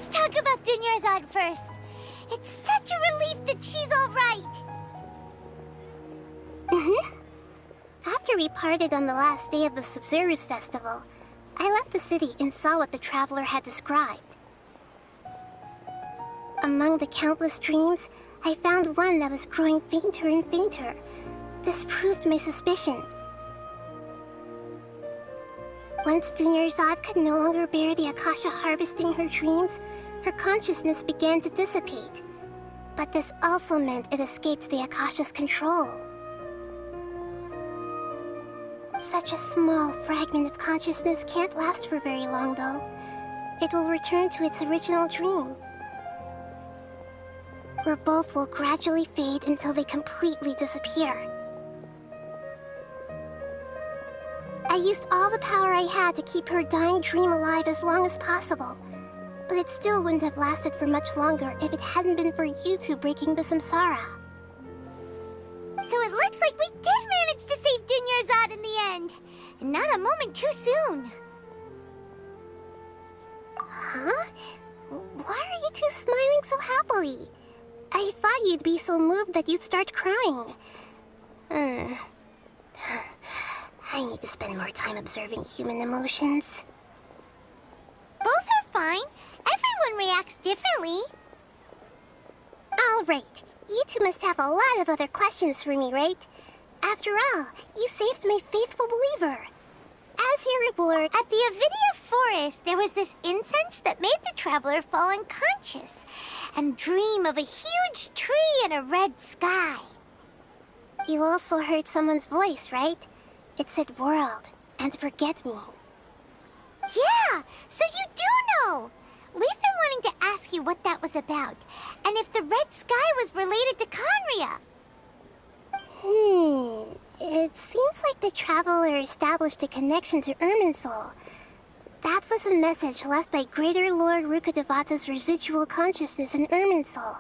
let's talk about Dunyarzad first. It's such a relief that she's all right. After we parted on the last day of the Sumeru's festival, I left the city and saw what the traveler had described. Among the countless dreams, I found one that was growing fainter and fainter. This proved my suspicion. Once Dunyarzad could no longer bear the Akasha harvesting her dreams, her consciousness began to dissipate. But this also meant it escaped the Akasha's control. Such a small fragment of consciousness can't last for very long, though. It will return to its original dream, where both will gradually fade until they completely disappear. I used all the power I had to keep her dying dream alive as long as possible, but it still wouldn't have lasted for much longer if it hadn't been for you two breaking the samsara. So it looks like we did manage to save Dunyarzad in the end, and not a moment too soon. Huh? Why are you two smiling so happily? I thought you'd be so moved that you'd start crying. I need to spend more time observing human emotions. Both are fine. Everyone reacts differently. All right. You two must have a lot of other questions for me, right? After all, you saved my faithful believer. As your reward... At the Avidia forest, there was this incense that made the traveler fall unconscious and dream of a huge tree and a red sky. You also heard someone's voice, right? It said world and forget me. Yeah, so you do know. We've been wanting to ask you what that was about, and if the red sky was related to Conria. It seems like the traveler established a connection to Irminsul. That was a message left by Greater Lord Rukkhadevata's residual consciousness in Irminsul.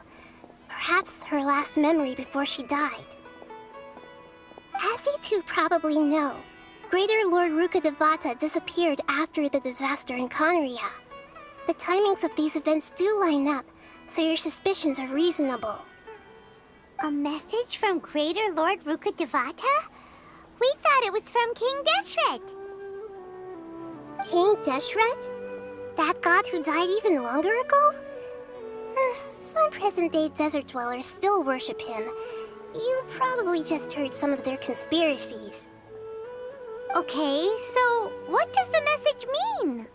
Perhaps her last memory before she died. As you two probably know, Greater Lord Rukkhadevata disappeared after the disaster in Conria. The timings of these events do line up, so your suspicions are reasonable. A message from Greater Lord Rukkhadevata? We thought it was from King Deshret. King Deshret? That god who died even longer ago? Some present-day desert dwellers still worship him. You probably just heard some of their conspiracies. Okay, so what does the message mean?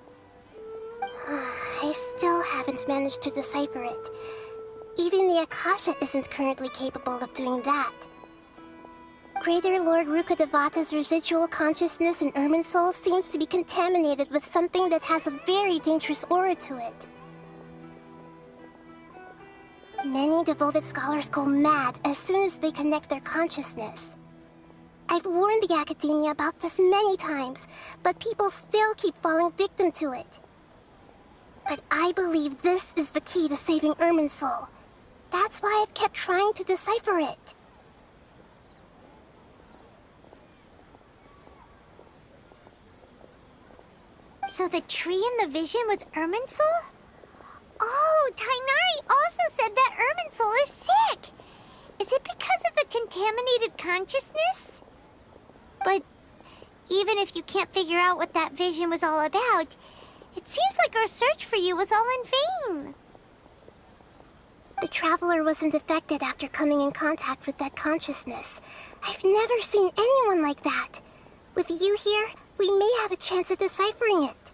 I still haven't managed to decipher it. Even the Akasha isn't currently capable of doing that. Greater Lord Rukkhadevata's residual consciousness in Irminsul seems to be contaminated with something that has a very dangerous aura to it. Many devoted scholars go mad as soon as they connect their consciousness. I've warned the Academia about this many times, but people still keep falling victim to it. But I believe this is the key to saving Irminsul. That's why I've kept trying to decipher it. So the tree in the vision was Irminsul? Oh, Tainari also said that Irminsul is sick. Is it because of the contaminated consciousness? But even if you can't figure out what that vision was all about, it seems like our search for you was all in vain. The traveler wasn't affected after coming in contact with that consciousness. I've never seen anyone like that. With you here, we may have a chance at deciphering it.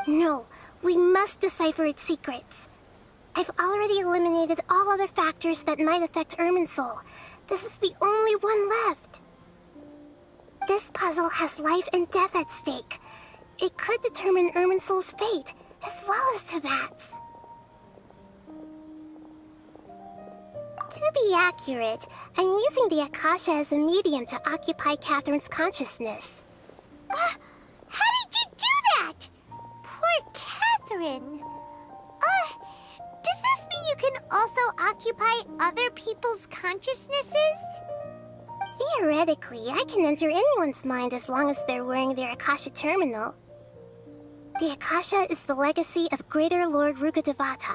No, we must decipher its secrets. I've already eliminated all other factors that might affect Irminsul. This is the only one left. This puzzle has life and death at stake. It could determine Irminsul's fate, as well as Tevat's. To be accurate, I'm using the Akasha as a medium to occupy Catherine's consciousness. How did you do that? Poor Catherine. Does this mean you can also occupy other people's consciousnesses? Theoretically, I can enter anyone's mind as long as they're wearing their Akasha terminal. The Akasha is the legacy of Greater Lord Rukkhadevata.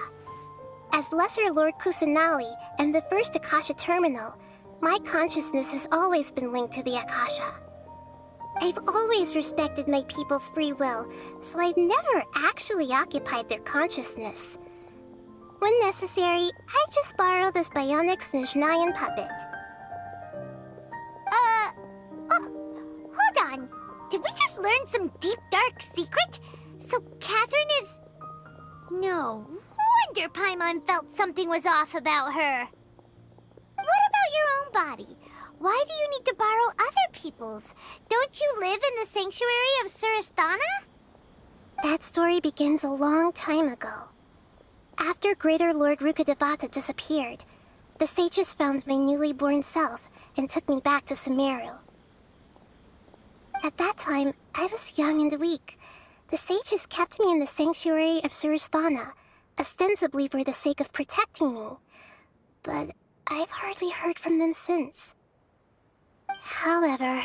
As Lesser Lord Kusanali and the first Akasha terminal, my consciousness has always been linked to the Akasha. I've always respected my people's free will, so I've never actually occupied their consciousness. When necessary, I just borrow this bionic Snezhnayan puppet. Hold on. Did we just learn some deep, dark secret? So Catherine is... No wonder Paimon felt something was off about her. What about your own body? Why do you need to borrow other people's? Don't you live in the sanctuary of Surasthana? That story begins a long time ago. After Greater Lord Rukkhadevata disappeared, the sages found my newly born self and took me back to Sumeru. At that time, I was young and weak. The sages kept me in the sanctuary of Surasthana, ostensibly for the sake of protecting me. But I've hardly heard from them since. However,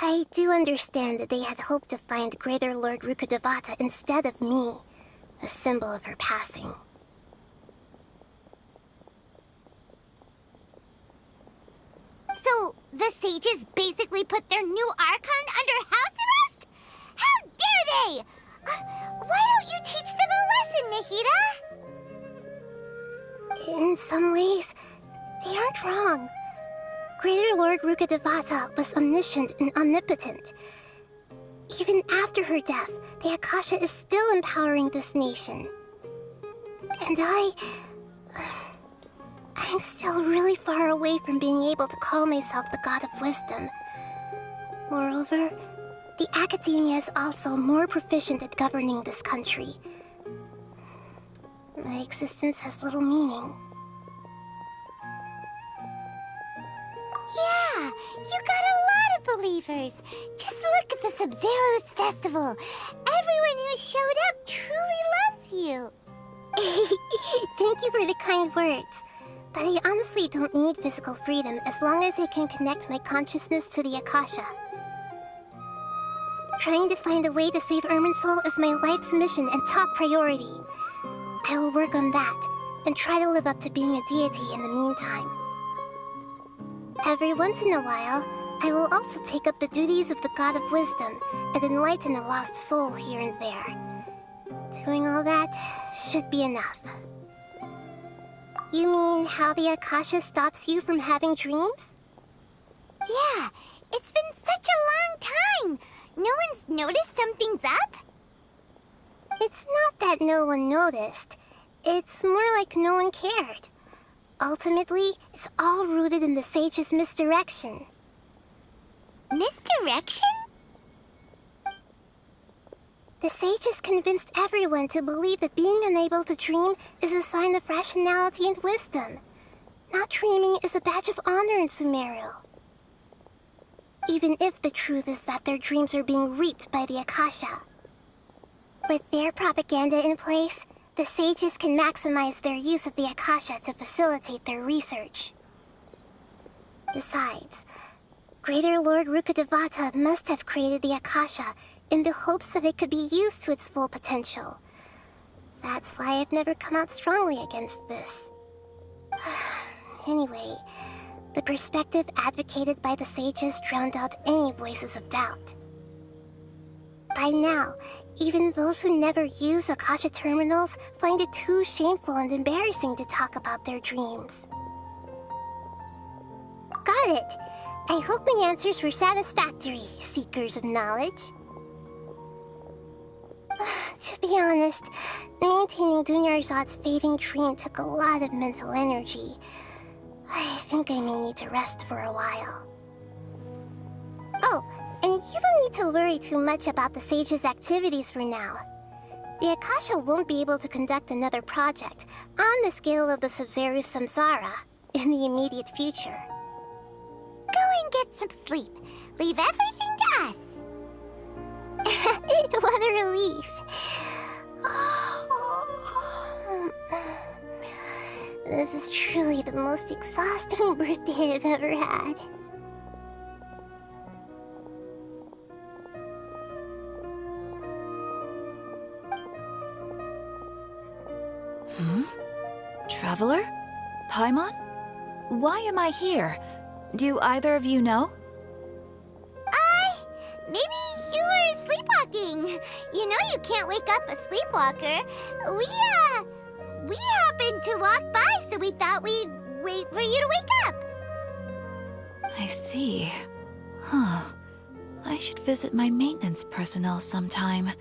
I do understand that they had hoped to find Greater Lord Rukkhadevata instead of me, a symbol of her passing. So, the sages basically put their new Archon under house arrest? How dare they! Why don't you teach them a lesson, Nahida? In some ways, they aren't wrong. Greater Lord Rukkhadevata was omniscient and omnipotent. Even after her death, the Akasha is still empowering this nation. And I'm still really far away from being able to call myself the God of Wisdom. Moreover, the Academia is also more proficient at governing this country. My existence has little meaning. Yeah, you got a lot of believers. Just look at the Sub-Zero's festival. Everyone who showed up truly loves you. Thank you for the kind words. But I honestly don't need physical freedom as long as I can connect my consciousness to the Akasha. Trying to find a way to save Irminsul is my life's mission and top priority. I will work on that, and try to live up to being a deity in the meantime. Every once in a while, I will also take up the duties of the God of Wisdom and enlighten a lost soul here and there. Doing all that should be enough. You mean how the Akasha stops you from having dreams? Yeah, it's been such a long time. No one's noticed something's up? It's not that no one noticed. It's more like no one cared. Ultimately, it's all rooted in the sage's misdirection. Misdirection? The sages convinced everyone to believe that being unable to dream is a sign of rationality and wisdom. Not dreaming is a badge of honor in Sumeru. Even if the truth is that their dreams are being reaped by the Akasha. With their propaganda in place, the sages can maximize their use of the Akasha to facilitate their research. Besides, Greater Lord Rukkhadevata must have created the Akasha in the hopes that it could be used to its full potential. That's why I've never come out strongly against this. Anyway, the perspective advocated by the sages drowned out any voices of doubt. By now, even those who never use Akasha terminals find it too shameful and embarrassing to talk about their dreams. Got it! I hope my answers were satisfactory, seekers of knowledge. To be honest, maintaining Dunyarzad's fading dream took a lot of mental energy. I think I may need to rest for a while. Oh, and you don't need to worry too much about the sage's activities for now. The Akasha won't be able to conduct another project on the scale of the Sub-Zero's Samsara in the immediate future. Go and get some sleep. Leave everything to us. What a relief. This is truly the most exhausting birthday I've ever had. Traveler? Paimon? Why am I here? Do either of you know? Maybe you were sleepwalking. You know you can't wake up a sleepwalker. We happened to walk by, so we thought we'd wait for you to wake up. I see. Huh. I should visit my maintenance personnel sometime.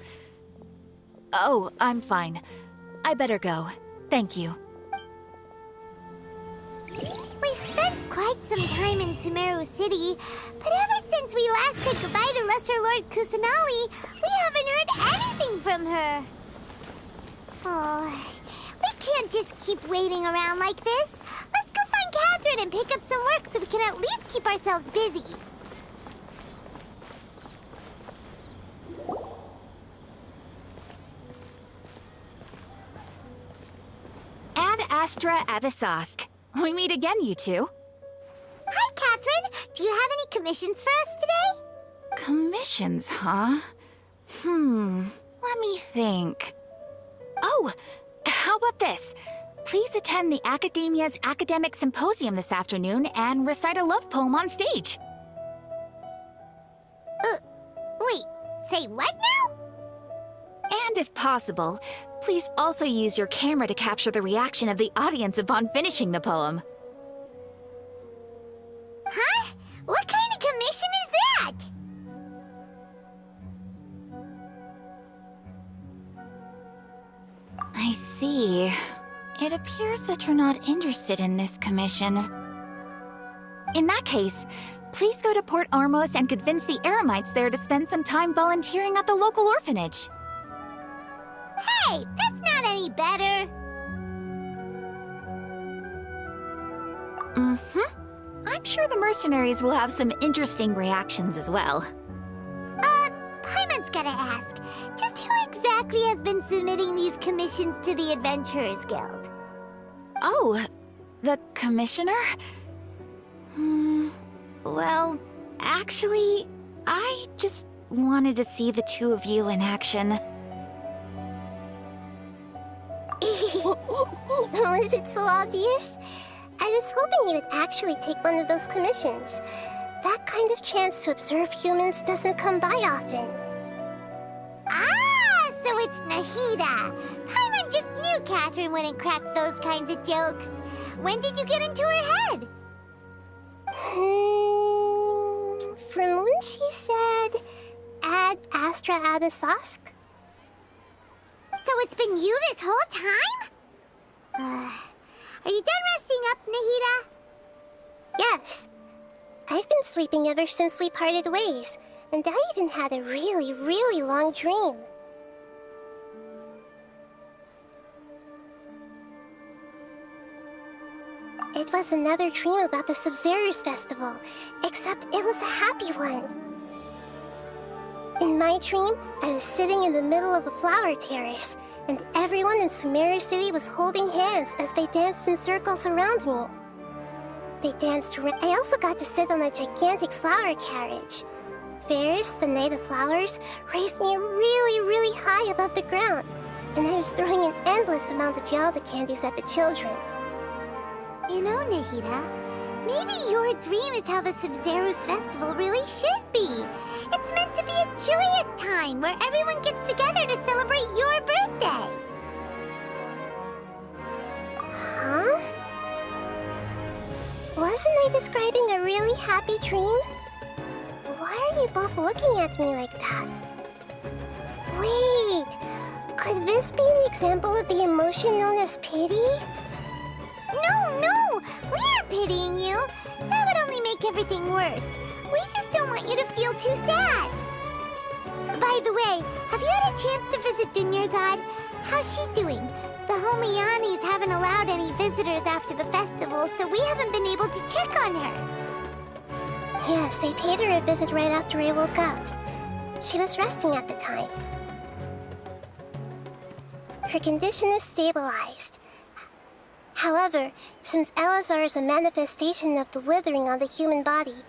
Oh, I'm fine. I better go. Thank you. We've spent quite some time in Sumeru City, but ever since we last said goodbye to Lesser Lord Kusanali, we haven't heard anything from her. Oh, we can't just keep waiting around like this. Let's go find Catherine and pick up some work so we can at least keep ourselves busy. Ad Astra Avisask. We meet again, you two. Hi, Catherine. Do you have any commissions for us today? Commissions, huh? Let me think. Oh, how about this? Please attend the Academia's Academic Symposium this afternoon and recite a love poem on stage. Wait, say what now? And if possible, please also use your camera to capture the reaction of the audience upon finishing the poem. Huh? What kind of commission is that? I see. It appears that you're not interested in this commission. In that case, please go to Port Ormos and convince the Eremites there to spend some time volunteering at the local orphanage. Hey, that's not any better. I'm sure the mercenaries will have some interesting reactions as well. Paimon's gotta ask. Just who exactly has been submitting these commissions to the Adventurers Guild? Oh, the commissioner? Well, actually, I just wanted to see the two of you in action. Was it so obvious? I was hoping you would actually take one of those commissions. That kind of chance to observe humans doesn't come by often. Ah, so it's Nahida. Paimon just knew Catherine wouldn't crack those kinds of jokes. When did you get into her head? From when she said, Ad Astra Abisask? So it's been you this whole time? Are you done resting up, Nahida? Yes. I've been sleeping ever since we parted ways, and I even had a really, really long dream. It was another dream about the Sub-Zerus Festival, except it was a happy one. In my dream, I was sitting in the middle of a flower terrace, and everyone in Sumeru City was holding hands as they danced in circles around me. They danced around. I also got to sit on a gigantic flower carriage. Ferris, the Knight of Flowers, raised me really, really high above the ground, and I was throwing an endless amount of Yalda candies at the children. You know, Nahida, maybe your dream is how the Sub-Zerus Festival really should be. It's meant to be a joyous time where everyone gets together to celebrate your birthday. Huh? Wasn't I describing a really happy dream? Why are you both looking at me like that? Wait, could this be an example of the emotion known as pity? No, we aren't pitying you. That would only make everything worse. We just don't want you to feel too sad. By the way, have you had a chance to visit Dunyarzad? How's she doing? The Homianis haven't allowed any visitors after the festival, so we haven't been able to check on her. Yes, I paid her a visit right after I woke up. She was resting at the time. Her condition is stabilized. However, since Elazar is a manifestation of the withering on the human body,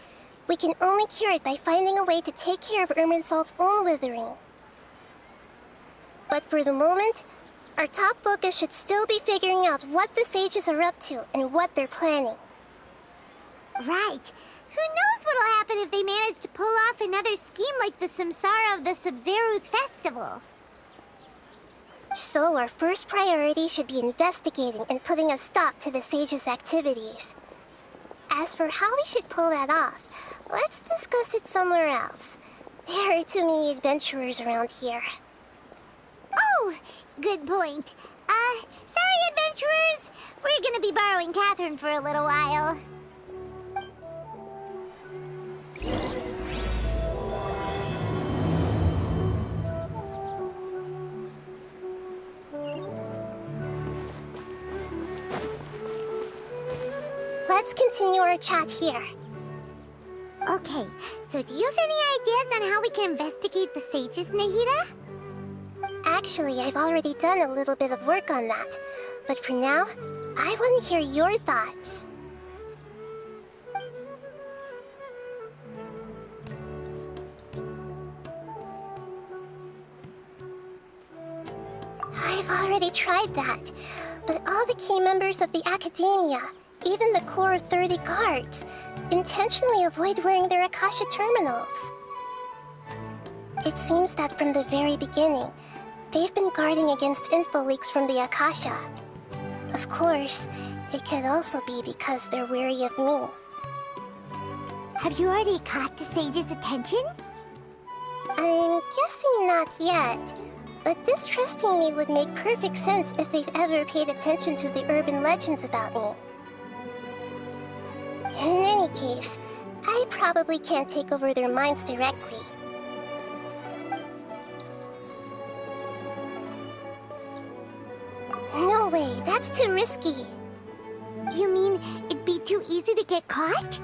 we can only cure it by finding a way to take care of Irminsul's own withering. But for the moment, Our top focus should still be figuring out what the sages are up to and what they're planning. Right. Who knows what'll happen if they manage to pull off another scheme like the Samsara of the Sub-Zero's festival. So our first priority should be investigating and putting a stop to the sages' activities. As for how we should pull that off, let's discuss it somewhere else. There are too many adventurers around here. Oh, good point. Sorry, adventurers. We're gonna be borrowing Catherine for a little while. Let's continue our chat here. Okay, so do you have any ideas on how we can investigate the sages, Nahida? Actually, I've already done a little bit of work on that. But for now, I want to hear your thoughts. I've already tried that, but all the key members of the Academia, even the core of 30 guards, intentionally avoid wearing their Akasha terminals. It seems that from the very beginning, they've been guarding against info leaks from the Akasha. Of course, it could also be because they're wary of me. Have you already caught the sage's attention? I'm guessing not yet, but distrusting me would make perfect sense if they've ever paid attention to the urban legends about me. In any case, I probably can't take over their minds directly. No way, that's too risky. You mean it'd be too easy to get caught?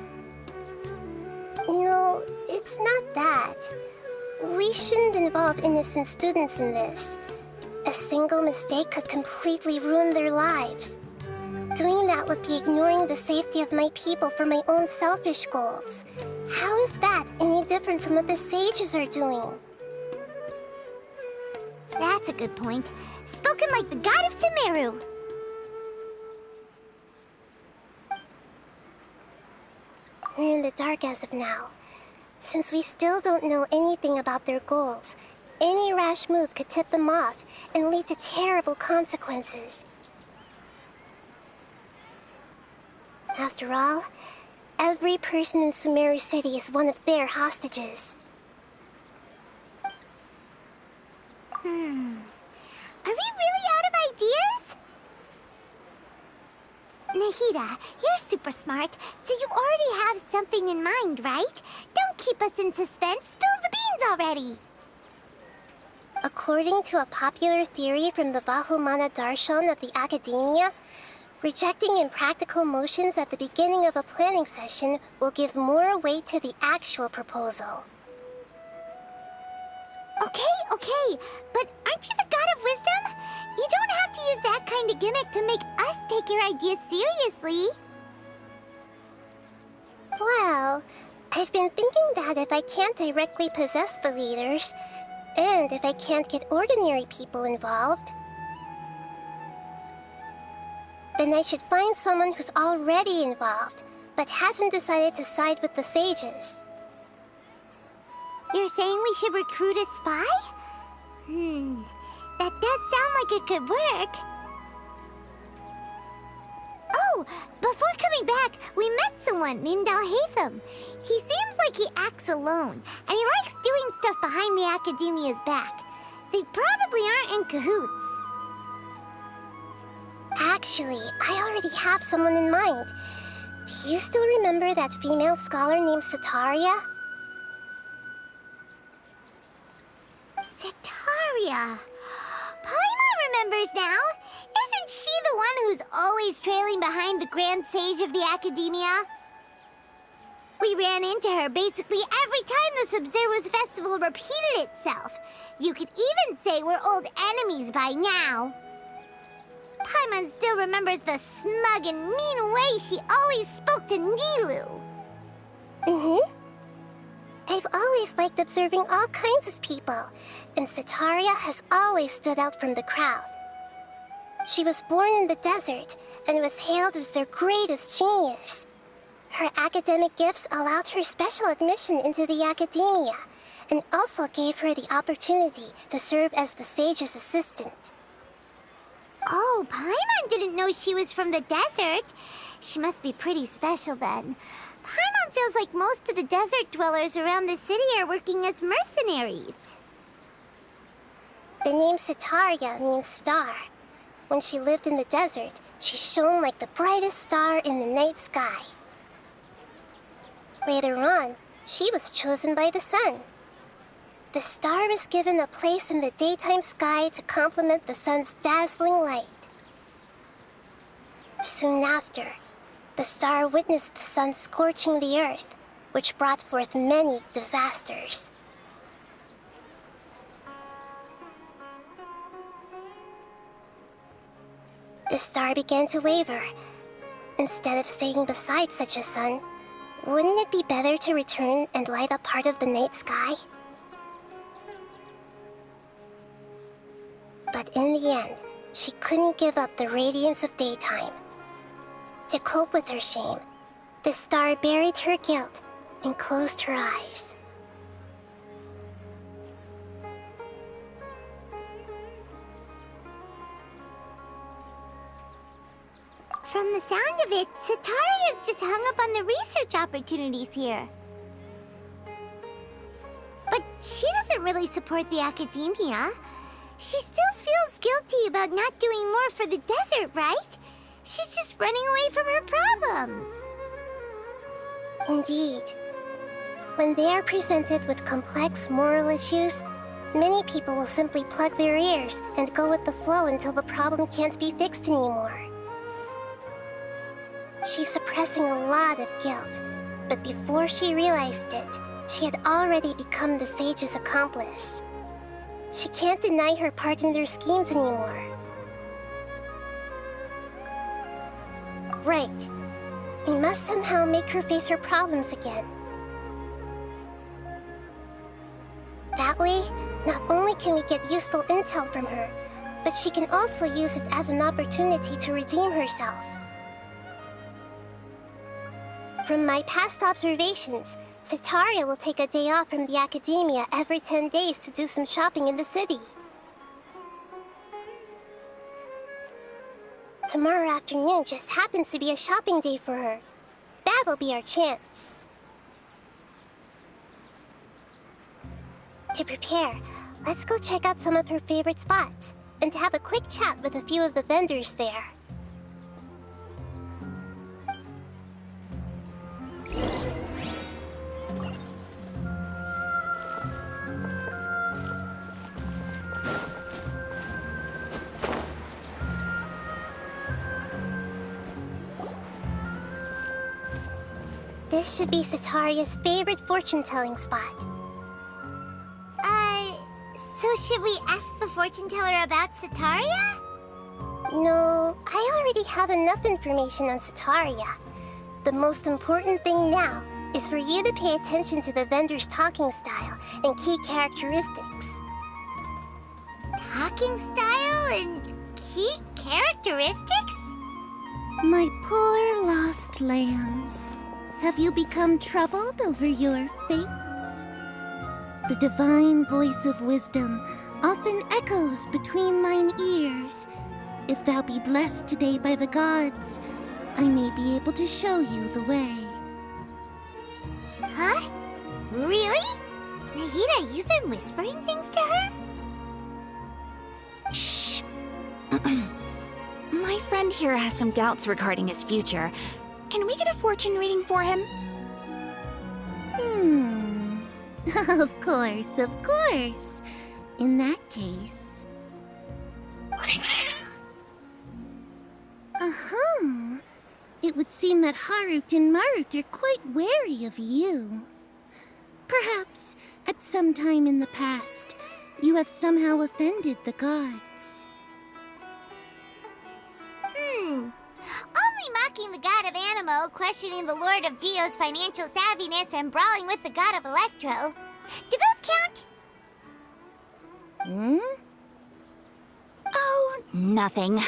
No, it's not that. We shouldn't involve innocent students in this. A single mistake could completely ruin their lives. Doing that would be ignoring the safety of my people for my own selfish goals. How is that any different from what the sages are doing? That's a good point. Spoken like the god of Sumeru. We're in the dark as of now. Since we still don't know anything about their goals, any rash move could tip them off and lead to terrible consequences. After all, every person in Sumeru City is one of their hostages. Are we really out of ideas? Nahida, you're super smart, so you already have something in mind, right? Don't keep us in suspense. Spill the beans already. According to a popular theory from the Vahumana Darshan of the Academia, rejecting impractical motions at the beginning of a planning session will give more weight to the actual proposal. Okay, but aren't you the god of wisdom? You don't have to use that kind of gimmick to make us take your ideas seriously. Well, I've been thinking that if I can't directly possess the leaders, and if I can't get ordinary people involved, then I should find someone who's already involved, but hasn't decided to side with the sages. You're saying we should recruit a spy? That does sound like it could work. Oh, before coming back, we met someone named Alhaitham. He seems like he acts alone, and he likes doing stuff behind the Academia's back. They probably aren't in cahoots. Actually, I already have someone in mind. Do you still remember that female scholar named Sataria? Sataria. Paimon remembers now. Isn't she the one who's always trailing behind the Grand Sage of the Academia? We ran into her basically every time the Sub-Zero's festival repeated itself. You could even say we're old enemies by now. Paimon still remembers the smug and mean way she always spoke to Nilu. I've always liked observing all kinds of people, and Sataria has always stood out from the crowd. She was born in the desert and was hailed as their greatest genius. Her academic gifts allowed her special admission into the academia, and also gave her the opportunity to serve as the sage's assistant. Oh, Paimon didn't know she was from the desert. She must be pretty special then. Paimon feels like most of the desert dwellers around the city are working as mercenaries. The name Sitaria means star. When she lived in the desert, she shone like the brightest star in the night sky. Later on, she was chosen by the sun. The star was given a place in the daytime sky to complement the sun's dazzling light. Soon after, the star witnessed the sun scorching the earth, which brought forth many disasters. The star began to waver. Instead of staying beside such a sun, wouldn't it be better to return and light up part of the night sky? But in the end, she couldn't give up the radiance of daytime. To cope with her shame, the star buried her guilt and closed her eyes. From the sound of it, Sitaria's just hung up on the research opportunities here. But she doesn't really support the academia. She still feels guilty about not doing more for the desert, right? She's just running away from her problems. Indeed. When they are presented with complex moral issues, many people will simply plug their ears and go with the flow until the problem can't be fixed anymore. She's suppressing a lot of guilt, but before she realized it, she had already become the sage's accomplice. She can't deny her part in their schemes anymore. Right. We must somehow make her face her problems again. That way, not only can we get useful intel from her, but she can also use it as an opportunity to redeem herself. From my past observations, Sitaria will take a day off from the academia every 10 days to do some shopping in the city. Tomorrow afternoon just happens to be a shopping day for her. That'll be our chance. To prepare, let's go check out some of her favorite spots and have a quick chat with a few of the vendors there. This should be Sitaria's favorite fortune-telling spot. So should we ask the fortune teller about Sitaria? No, I already have enough information on Sitaria. The most important thing now is for you to pay attention to the vendor's talking style and key characteristics. Talking style and key characteristics? My poor lost lambs, have you become troubled over your fates? The divine voice of wisdom often echoes between mine ears. If thou be blessed today by the gods, I may be able to show you the way. Huh? Really? Nahida, you've been whispering things to her? Shh. My friend here has some doubts regarding his future. Can we get a fortune reading for him? Of course, of course. In that case... It would seem that Harut and Marut are quite wary of you. Perhaps, at some time in the past, you have somehow offended the gods. Only mocking the god of Animo, questioning the lord of Geo's financial savviness, and brawling with the god of Electro. Do those count? Oh, Nothing.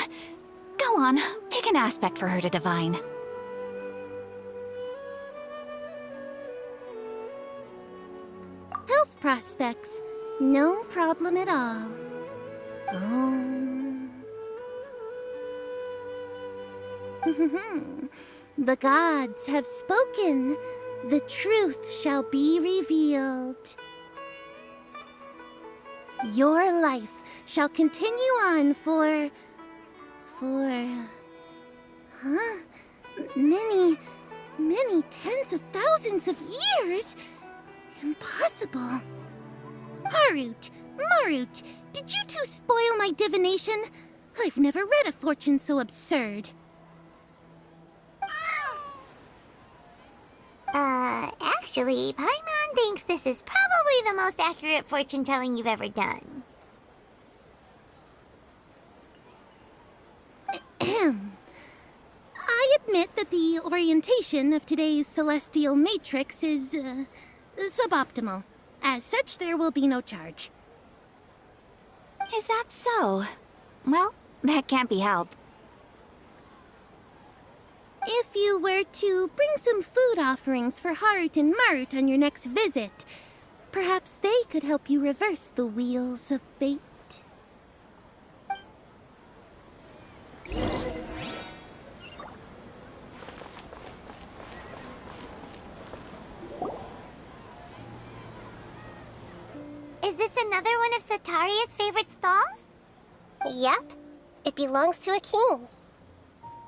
Go on, pick an aspect for her to divine. Health prospects. No problem at all. The gods have spoken. The truth shall be revealed. Your life shall continue on for... many tens of thousands of years? Impossible. Harut, Marut, did you two spoil my divination? I've never read a fortune so absurd. Actually, Paimon thinks this is probably the most accurate fortune-telling you've ever done. I admit that the orientation of today's celestial matrix is, suboptimal. As such, there will be no charge. Is that so? Well, that can't be helped. If you were to bring some food offerings for Harut and Marut on your next visit, perhaps they could help you reverse the wheels of fate. Is this another one of Sataria's favorite stalls? Yep. It belongs to a king.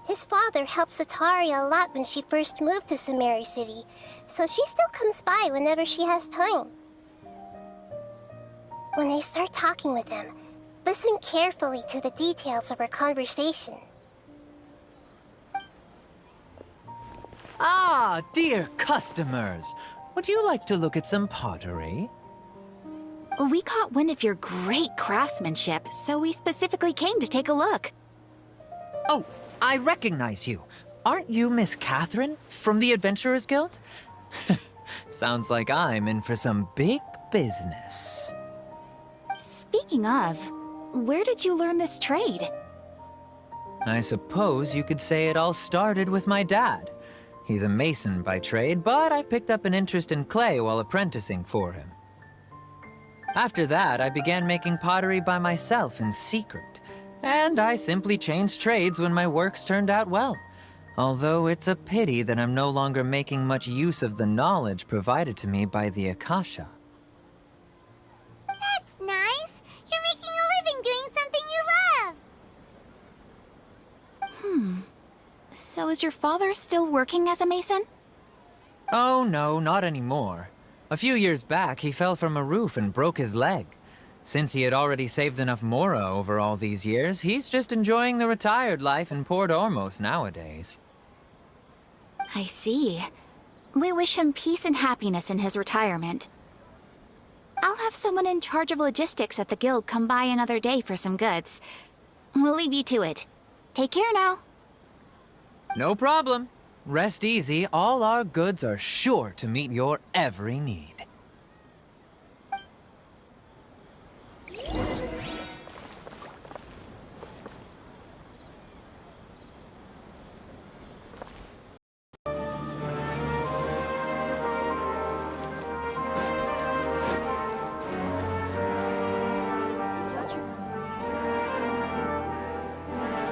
His father helped Sataria a lot when she first moved to Sumeru City, so she still comes by whenever she has time. When I start talking with him, listen carefully to the details of our conversation. Ah, dear customers! Would you like to look at some pottery? We caught wind of your great craftsmanship, so we specifically came to take a look. Oh, I recognize you. Aren't you Miss Catherine from the Adventurers Guild? Sounds like I'm in for some big business. Speaking of, where did you learn this trade? I suppose you could say it all started with my dad. He's a mason by trade, but I picked up an interest in clay while apprenticing for him. After that, I began making pottery by myself in secret. And I simply changed trades when my works turned out well. Although it's a pity that I'm no longer making much use of the knowledge provided to me by the Akasha. That's nice. You're making a living doing something you love. So is your father still working as a mason? Oh no, not anymore. A few years back, he fell from a roof and broke his leg. Since he had already saved enough Mora over all these years, he's just enjoying the retired life in Port Ormos nowadays. I see. We wish him peace and happiness in his retirement. I'll have someone in charge of logistics at the guild come by another day for some goods. We'll leave you to it. Take care now. No problem. Rest easy, all our goods are sure to meet your every need.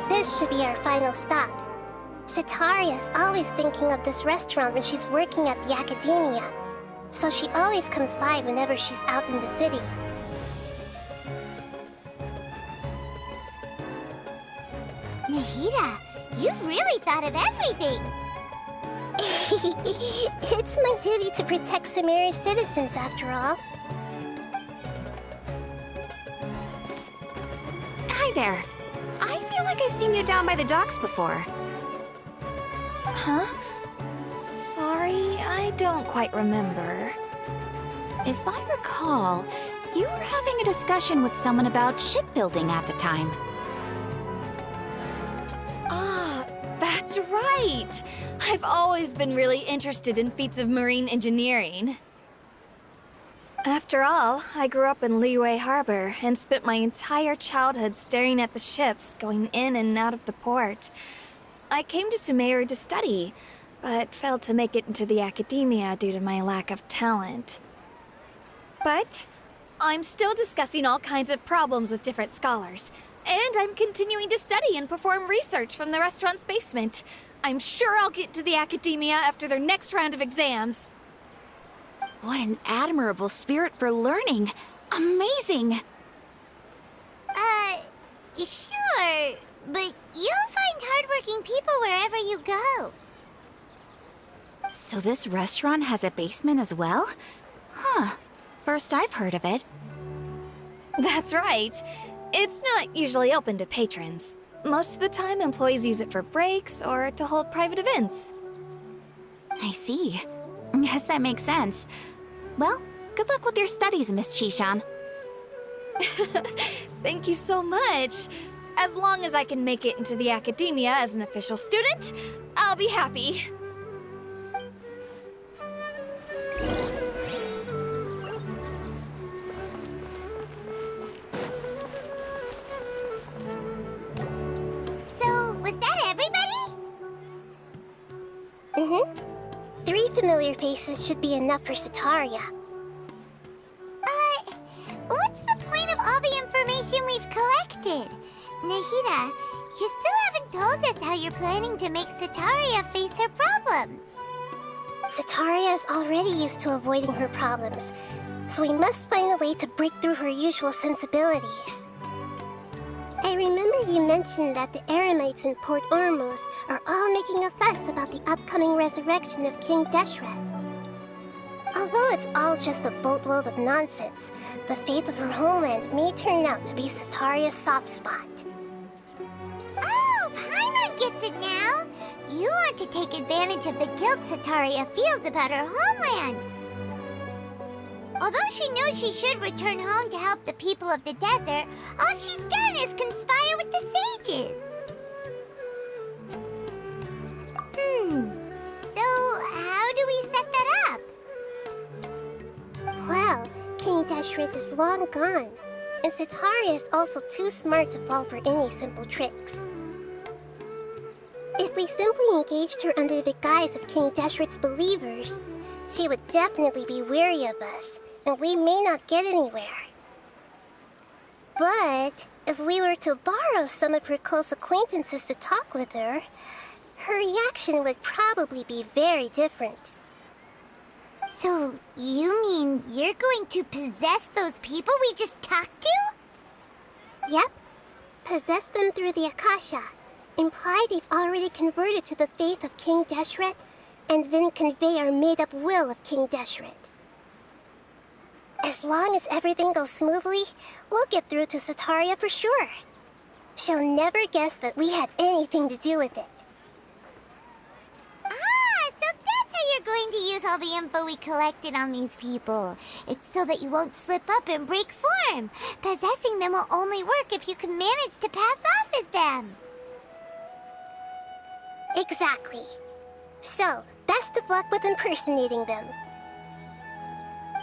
This should be our final stop. Sataria's always thinking of this restaurant when she's working at the academia, so she always comes by whenever she's out in the city. Nahida, you've really thought of everything. It's my duty to protect Sumeru's citizens, after all. Hi there. I feel like I've seen you down by the docks before. Huh? Sorry, I don't quite remember. If I recall, you were having a discussion with someone about shipbuilding at the time. Ah, that's right! I've always been really interested in feats of marine engineering. After all, I grew up in Liyue Harbor and spent my entire childhood staring at the ships going in and out of the port. I came to Sumeru to study, but failed to make it into the academia due to my lack of talent. But I'm still discussing all kinds of problems with different scholars, and I'm continuing to study and perform research from the restaurant's basement. I'm sure I'll get into the academia after their next round of exams. What an admirable spirit for learning. Amazing. Sure, but you'll find hardworking people wherever you go. So this restaurant has a basement as well? Huh. First I've heard of it. That's right. It's not usually open to patrons. Most of the time, employees use it for breaks or to hold private events. I see. Guess that makes sense. Well, good luck with your studies, Miss Chishan. Thank you so much. As long as I can make it into the academia as an official student, I'll be happy. So, was that everybody? Mm-hmm. 3 familiar faces should be enough for Sataria. What's the point of all the information we've collected? Nahida, you still haven't told us how you're planning to make Sataria face her problems. Sataria is already used to avoiding her problems, so we must find a way to break through her usual sensibilities. I remember you mentioned that the Eremites in Port Ormuz are all making a fuss about the upcoming resurrection of King Deshret. Although it's all just a boatload of nonsense, the fate of her homeland may turn out to be Sataria's soft spot. Oh, Paimon gets it now! You want to take advantage of the guilt Sataria feels about her homeland. Although she knows she should return home to help the people of the desert, all she's done is conspire with the sages. So how do we set that up? Well, King Deshret is long gone, and Sataria is also too smart to fall for any simple tricks. If we simply engaged her under the guise of King Deshret's believers, she would definitely be wary of us, and we may not get anywhere. But if we were to borrow some of her close acquaintances to talk with her, her reaction would probably be very different. So, you mean you're going to possess those people we just talked to? Yep. Possess them through the Akasha. Imply they've already converted to the faith of King Deshret, and then convey our made-up will of King Deshret. As long as everything goes smoothly, we'll get through to Sataria for sure. She'll never guess that we had anything to do with it. So that's how you're going to use all the info we collected on these people. It's so that you won't slip up and break form. Possessing them will only work if you can manage to pass off as them. Exactly. So, best of luck with impersonating them.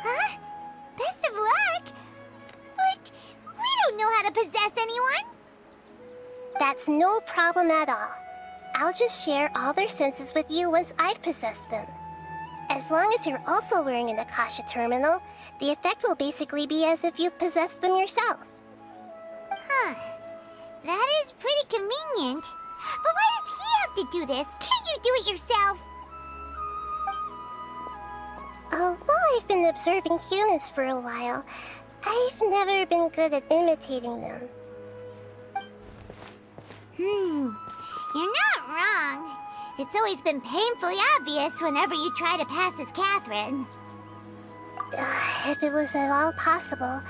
Huh? Best of luck? But we don't know how to possess anyone. That's no problem at all. I'll just share all their senses with you once I've possessed them. As long as you're also wearing an Akasha terminal, the effect will basically be as if you've possessed them yourself. Huh. That is pretty convenient. But why does he have to do this? Can't you do it yourself? Although I've been observing humans for a while, I've never been good at imitating them. You're not wrong. It's always been painfully obvious whenever you try to pass as Catherine. If it was at all possible,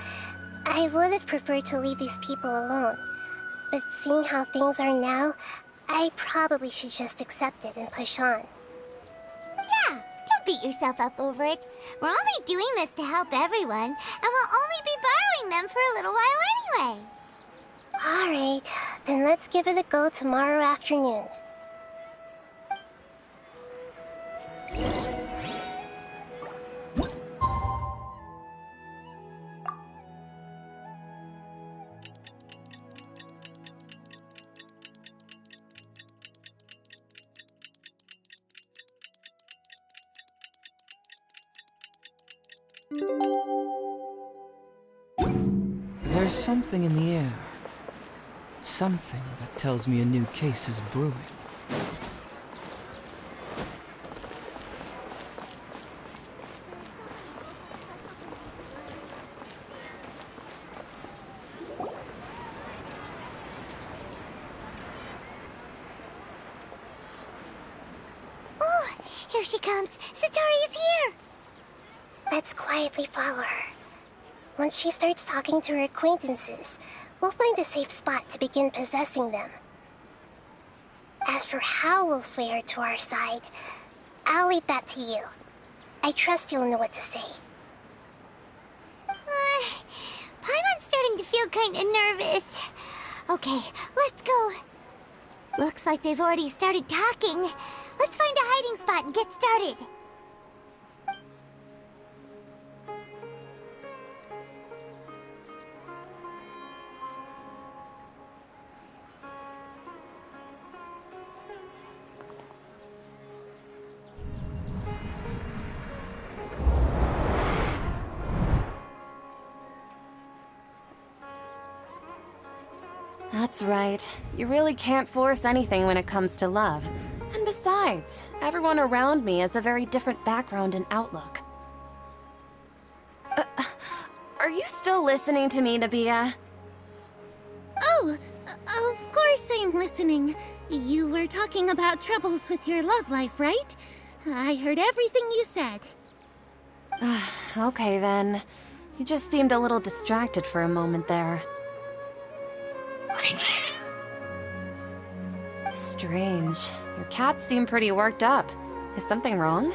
I would have preferred to leave these people alone. But seeing how things are now, I probably should just accept it and push on. Yeah, don't beat yourself up over it. We're only doing this to help everyone, and we'll only be borrowing them for a little while anyway. Alright, then let's give it a go tomorrow afternoon. There's something in the air. Something that tells me a new case is brewing. Oh, here she comes. Satari is here. Let's quietly follow her. Once she starts talking to her acquaintances, we'll find a safe spot to begin possessing them. As for how we'll sway her to our side, I'll leave that to you. I trust you'll know what to say. Paimon's starting to feel kind of nervous. Okay, let's go. Looks like they've already started talking. Let's find a hiding spot and get started. That's right. You really can't force anything when it comes to love. And besides, everyone around me has a very different background and outlook. Are you still listening to me, Nabia? Oh, of course I'm listening. You were talking about troubles with your love life, right? I heard everything you said. Okay then. You just seemed a little distracted for a moment there. Strange. Your cats seem pretty worked up. Is something wrong?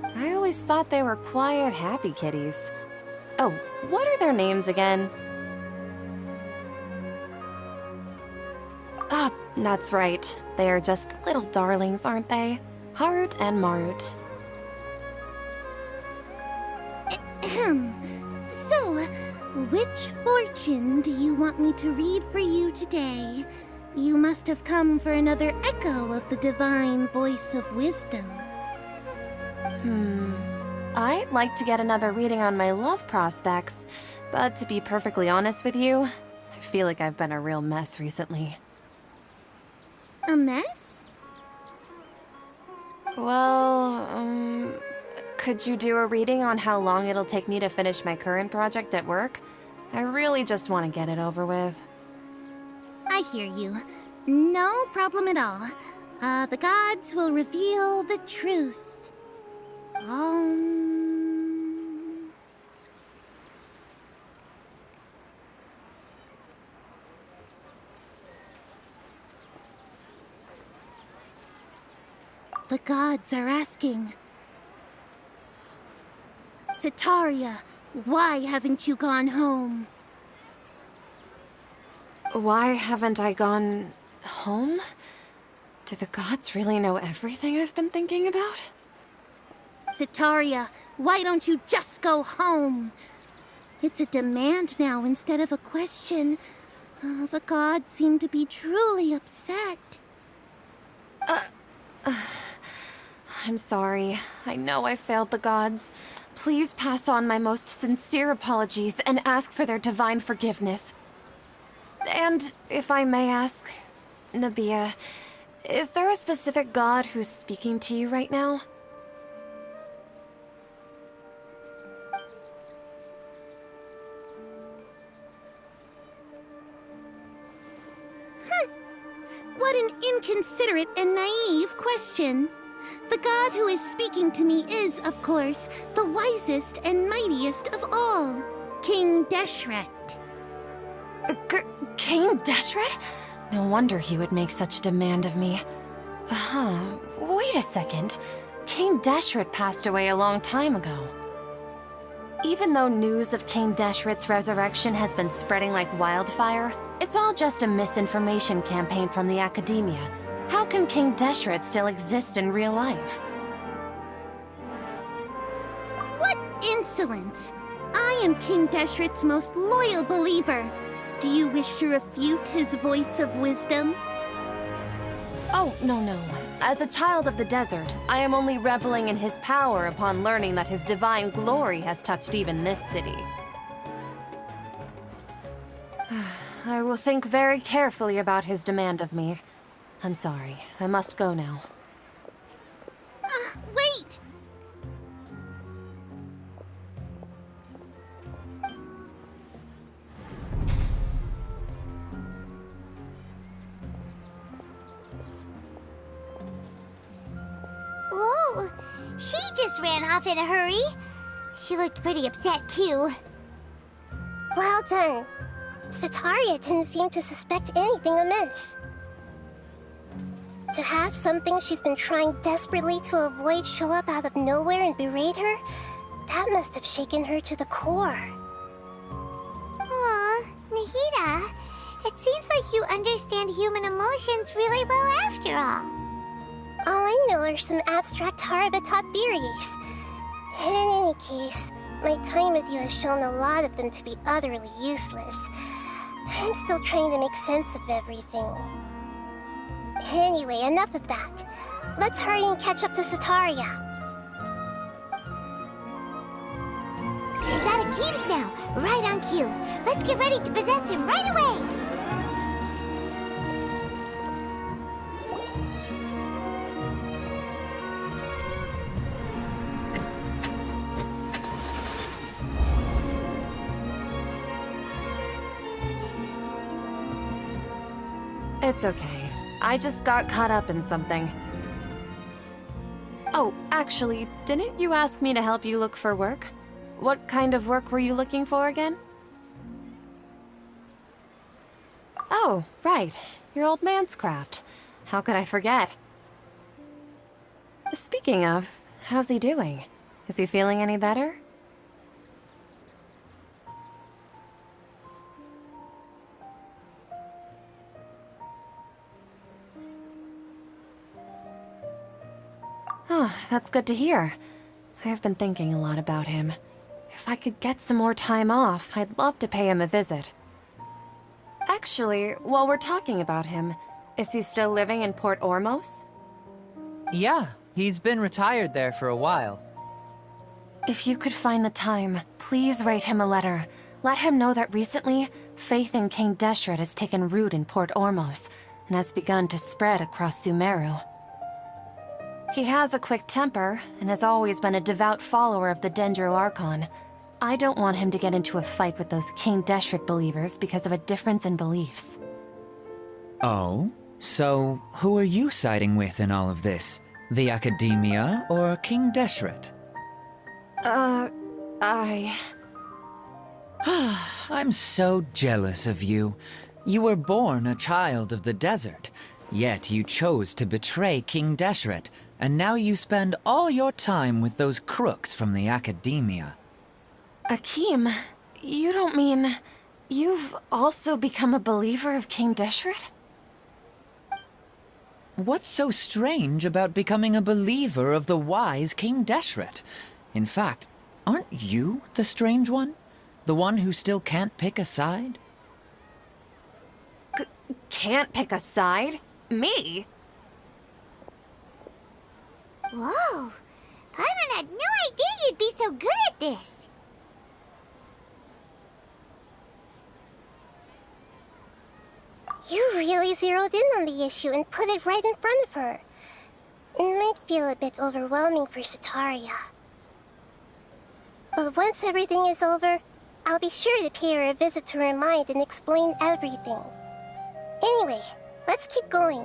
I always thought they were quiet, happy kitties. Oh, what are their names again? Ah, that's right. They are just little darlings, aren't they? Harut and Marut. So, which fortune do you want me to read for you today? You must have come for another echo of the divine voice of wisdom. I'd like to get another reading on my love prospects, but to be perfectly honest with you, I feel like I've been a real mess recently. A mess? Well, could you do a reading on how long it'll take me to finish my current project at work? I really just want to get it over with. I hear you. No problem at all. The gods will reveal the truth. The gods are asking. Setaria, why haven't you gone home? Why haven't I gone home? Do the gods really know everything I've been thinking about? Setaria, why don't you just go home? It's a demand now instead of a question. The gods seem to be truly upset. I'm sorry. I know I failed the gods. Please pass on my most sincere apologies and ask for their divine forgiveness. And if I may ask, Nabia, is there a specific god who's speaking to you right now? What an inconsiderate and naive question. The god who is speaking to me is, of course, the wisest and mightiest of all, King Deshret. King Deshret? No wonder he would make such demand of me. Wait a second. King Deshret passed away a long time ago. Even though news of King Deshret's resurrection has been spreading like wildfire, it's all just a misinformation campaign from the academia. How can King Deshret still exist in real life? What insolence! I am King Deshret's most loyal believer. Do you wish to refute his voice of wisdom? Oh, no. As a child of the desert, I am only reveling in his power upon learning that his divine glory has touched even this city. I will think very carefully about his demand of me. I'm sorry, I must go now. Wait! Whoa, she just ran off in a hurry. She looked pretty upset, too. Well done. Sataria didn't seem to suspect anything amiss. To have something she's been trying desperately to avoid show up out of nowhere and berate her, that must have shaken her to the core. Aw, Nahida, it seems like you understand human emotions really well after all. All I know are some abstract Harava-taught theories. And in any case, my time with you has shown a lot of them to be utterly useless. I'm still trying to make sense of everything. Anyway, enough of that. Let's hurry and catch up to Sataria. He's out of games now, right on cue. Let's get ready to possess him right away! It's okay. I just got caught up in something. Oh, actually, didn't you ask me to help you look for work? What kind of work were you looking for again? Oh, right. Your old man's craft. How could I forget? Speaking of, how's he doing? Is he feeling any better? Oh, that's good to hear. I have been thinking a lot about him. If I could get some more time off, I'd love to pay him a visit. Actually, while we're talking about him, is he still living in Port Ormos? Yeah, he's been retired there for a while. If you could find the time, please write him a letter. Let him know that recently, faith in King Deshret has taken root in Port Ormos and has begun to spread across Sumeru. He has a quick temper, and has always been a devout follower of the Dendro Archon. I don't want him to get into a fight with those King Deshret believers because of a difference in beliefs. Oh? So, who are you siding with in all of this? The Academia or King Deshret? I'm so jealous of you. You were born a child of the desert, yet you chose to betray King Deshret, and now you spend all your time with those crooks from the Academia. Akeem, you don't mean... you've also become a believer of King Deshret? What's so strange about becoming a believer of the wise King Deshret? In fact, aren't you the strange one? The one who still can't pick a side? Can't pick a side? Me? Whoa, Paimon had no idea you'd be so good at this. You really zeroed in on the issue and put it right in front of her. It might feel a bit overwhelming for Sataria. But once everything is over, I'll be sure to pay her a visit to her mind and explain everything. Anyway, let's keep going.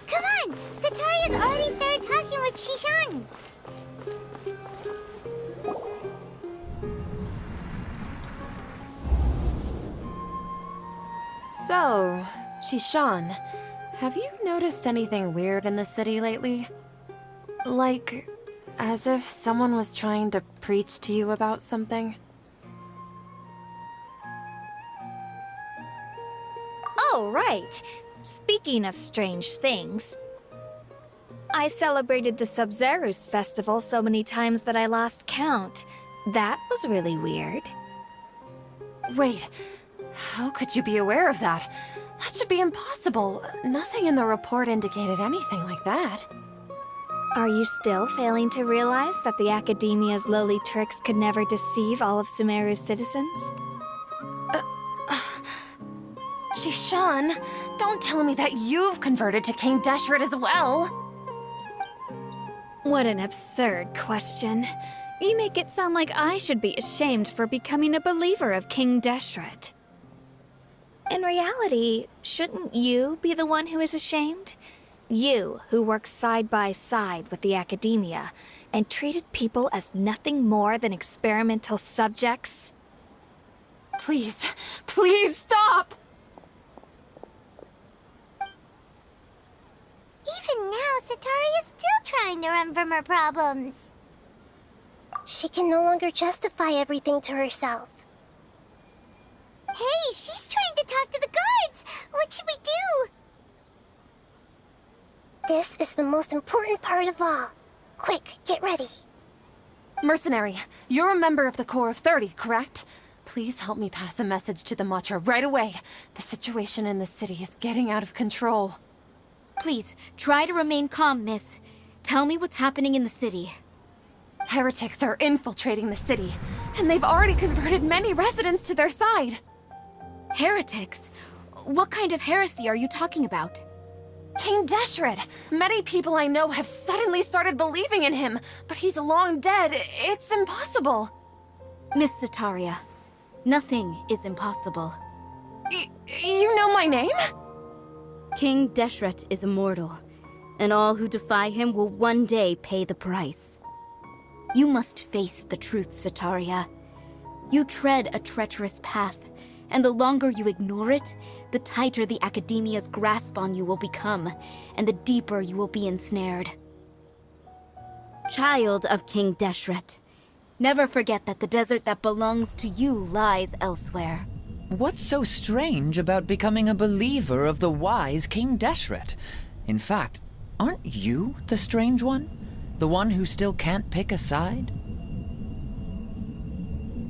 Come on, Sataria's already started talking with Shishan. So, Shishan, have you noticed anything weird in the city lately? Like, as if someone was trying to preach to you about something? Oh, right. Speaking of strange things, I celebrated the Sub-Zerus festival so many times that I lost count. That was really weird. Wait, how could you be aware of that? That should be impossible. Nothing in the report indicated anything like that. Are you still failing to realize that the Academia's lowly tricks could never deceive all of Sumeru's citizens? Jishan, don't tell me that you've converted to King Deshret as well. What an absurd question. You make it sound like I should be ashamed for becoming a believer of King Deshret. In reality, shouldn't you be the one who is ashamed? You, who worked side by side with the Academia and treated people as nothing more than experimental subjects? Please, please stop! Even now, Satari is still trying to run from her problems. She can no longer justify everything to herself. Hey, she's trying to talk to the guards! What should we do? This is the most important part of all. Quick, get ready. Mercenary, you're a member of the Corps of 30, correct? Please help me pass a message to the Matra right away. The situation in the city is getting out of control. Please, try to remain calm, miss. Tell me what's happening in the city. Heretics are infiltrating the city, and they've already converted many residents to their side. Heretics? What kind of heresy are you talking about? King Deshret! Many people I know have suddenly started believing in him, but he's long dead. It's impossible. Miss Sataria, nothing is impossible. You know my name? King Deshret is immortal, and all who defy him will one day pay the price. You must face the truth, Sataria. You tread a treacherous path, and the longer you ignore it, the tighter the Academia's grasp on you will become, and the deeper you will be ensnared. Child of King Deshret, Never forget that the desert that belongs to you lies elsewhere. What's so strange about becoming a believer of the wise King Deshret? In fact, aren't you the strange one? The one who still can't pick a side?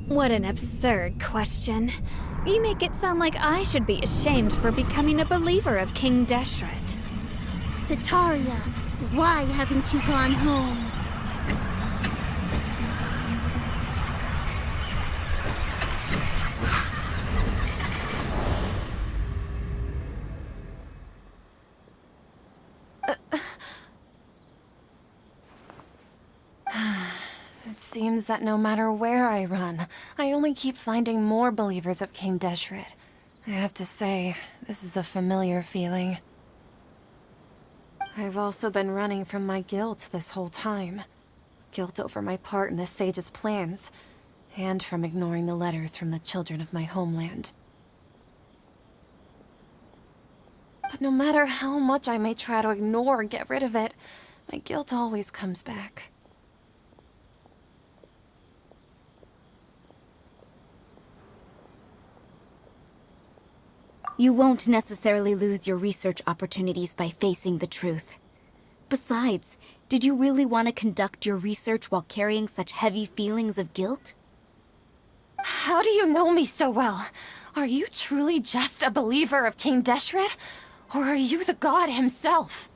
What an absurd question. You make it sound like I should be ashamed for becoming a believer of King Deshret. Sataria, why haven't you gone home? It seems that no matter where I run, I only keep finding more believers of King Deshret. I have to say, this is a familiar feeling. I've also been running from my guilt this whole time. Guilt over my part in the sage's plans, and from ignoring the letters from the children of my homeland. But no matter how much I may try to ignore or get rid of it, my guilt always comes back. You won't necessarily lose your research opportunities by facing the truth. Besides, did you really want to conduct your research while carrying such heavy feelings of guilt? How do you know me so well? Are you truly just a believer of King Deshret? Or are you the god himself?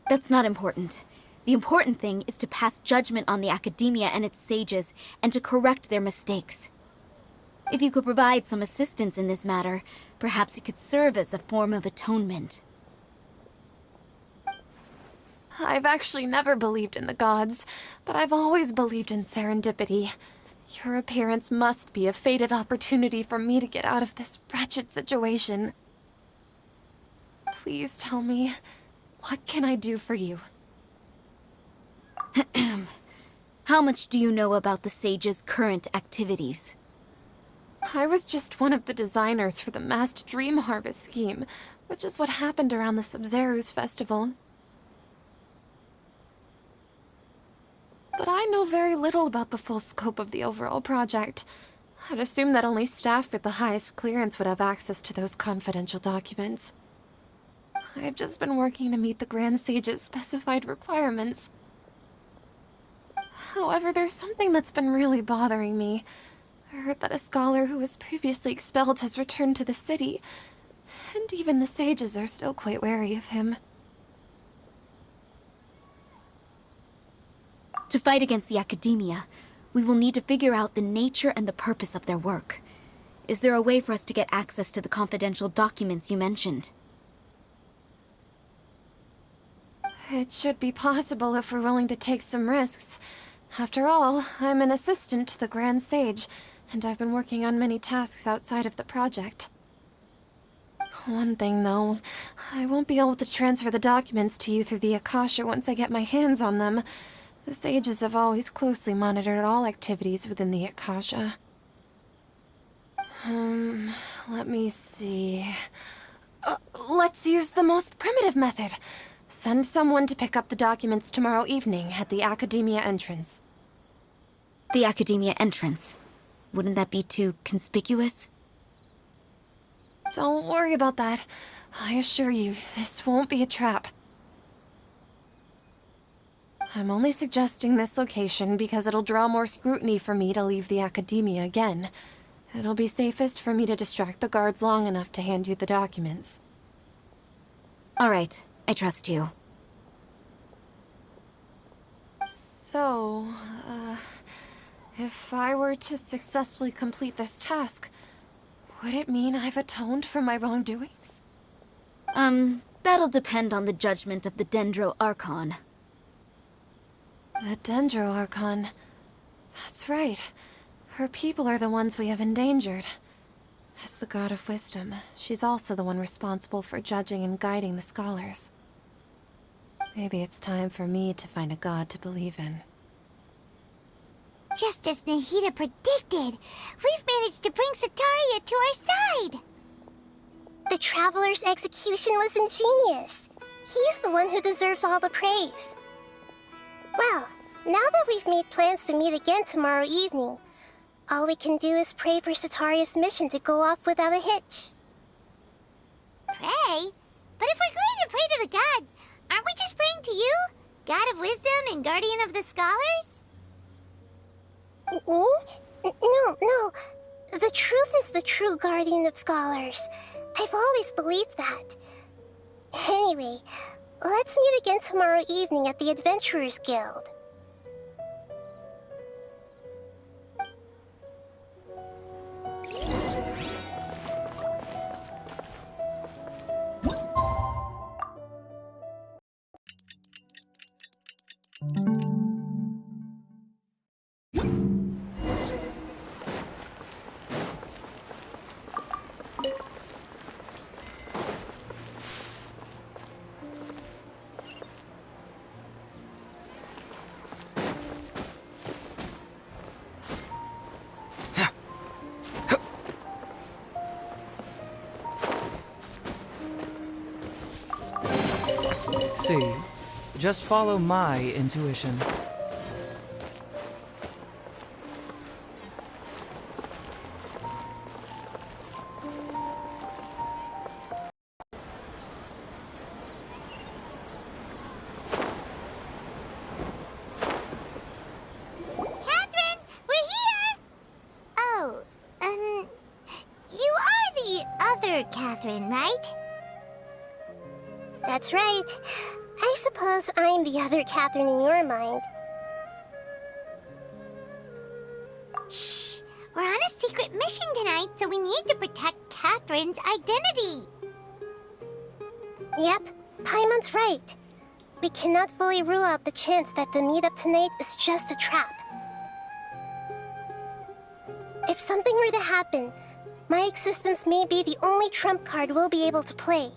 That's not important. The important thing is to pass judgment on the Academia and its sages, and to correct their mistakes. If you could provide some assistance in this matter, perhaps it could serve as a form of atonement. I've actually never believed in the gods, but I've always believed in serendipity. Your appearance must be a fated opportunity for me to get out of this wretched situation. Please tell me, what can I do for you? How much do you know about the sage's current activities? I was just one of the designers for the massed dream harvest scheme, which is what happened around the Sumeru's festival. But I know very little about the full scope of the overall project. I'd assume that only staff with the highest clearance would have access to those confidential documents. I've just been working to meet the Grand Sage's specified requirements. However, there's something that's been really bothering me. I heard that a scholar who was previously expelled has returned to the city, and even the sages are still quite wary of him. To fight against the academia, we will need to figure out the nature and the purpose of their work. Is there a way for us to get access to the confidential documents you mentioned? It should be possible if we're willing to take some risks. After all, I'm an assistant to the Grand Sage, and I've been working on many tasks outside of the project. One thing, though, I won't be able to transfer the documents to you through the Akasha once I get my hands on them. The sages have always closely monitored all activities within the Akasha. Let me see... let's use the most primitive method. Send someone to pick up the documents tomorrow evening at the Academia entrance. The Academia entrance. Wouldn't that be too conspicuous? Don't worry about that. I assure you, this won't be a trap. I'm only suggesting this location because it'll draw more scrutiny for me to leave the Academia again. It'll be safest for me to distract the guards long enough to hand you the documents. All right, I trust you. So, if I were to successfully complete this task, would it mean I've atoned for my wrongdoings? That'll depend on the judgment of the Dendro Archon. The Dendro Archon. That's right. Her people are the ones we have endangered. As the God of Wisdom, she's also the one responsible for judging and guiding the scholars. Maybe it's time for me to find a god to believe in. Just as Nahida predicted, we've managed to bring Sataria to our side. The Traveler's execution was ingenious. He's the one who deserves all the praise. Well, now that we've made plans to meet again tomorrow evening, all we can do is pray for Sataria's mission to go off without a hitch. Pray? But if we're going to pray to the gods, aren't we just praying to you? God of Wisdom and Guardian of the Scholars? No. The truth is the true Guardian of Scholars. I've always believed that. Anyway, let's meet again tomorrow evening at the Adventurers Guild. See, just follow my intuition. Catherine, we're here! Oh, you are the other Catherine, right? That's right. I suppose I'm the other Catherine in your mind. Shh! We're on a secret mission tonight, so we need to protect Catherine's identity. Yep, Paimon's right. We cannot fully rule out the chance that the meetup tonight is just a trap. If something were to happen, my existence may be the only trump card we'll be able to play.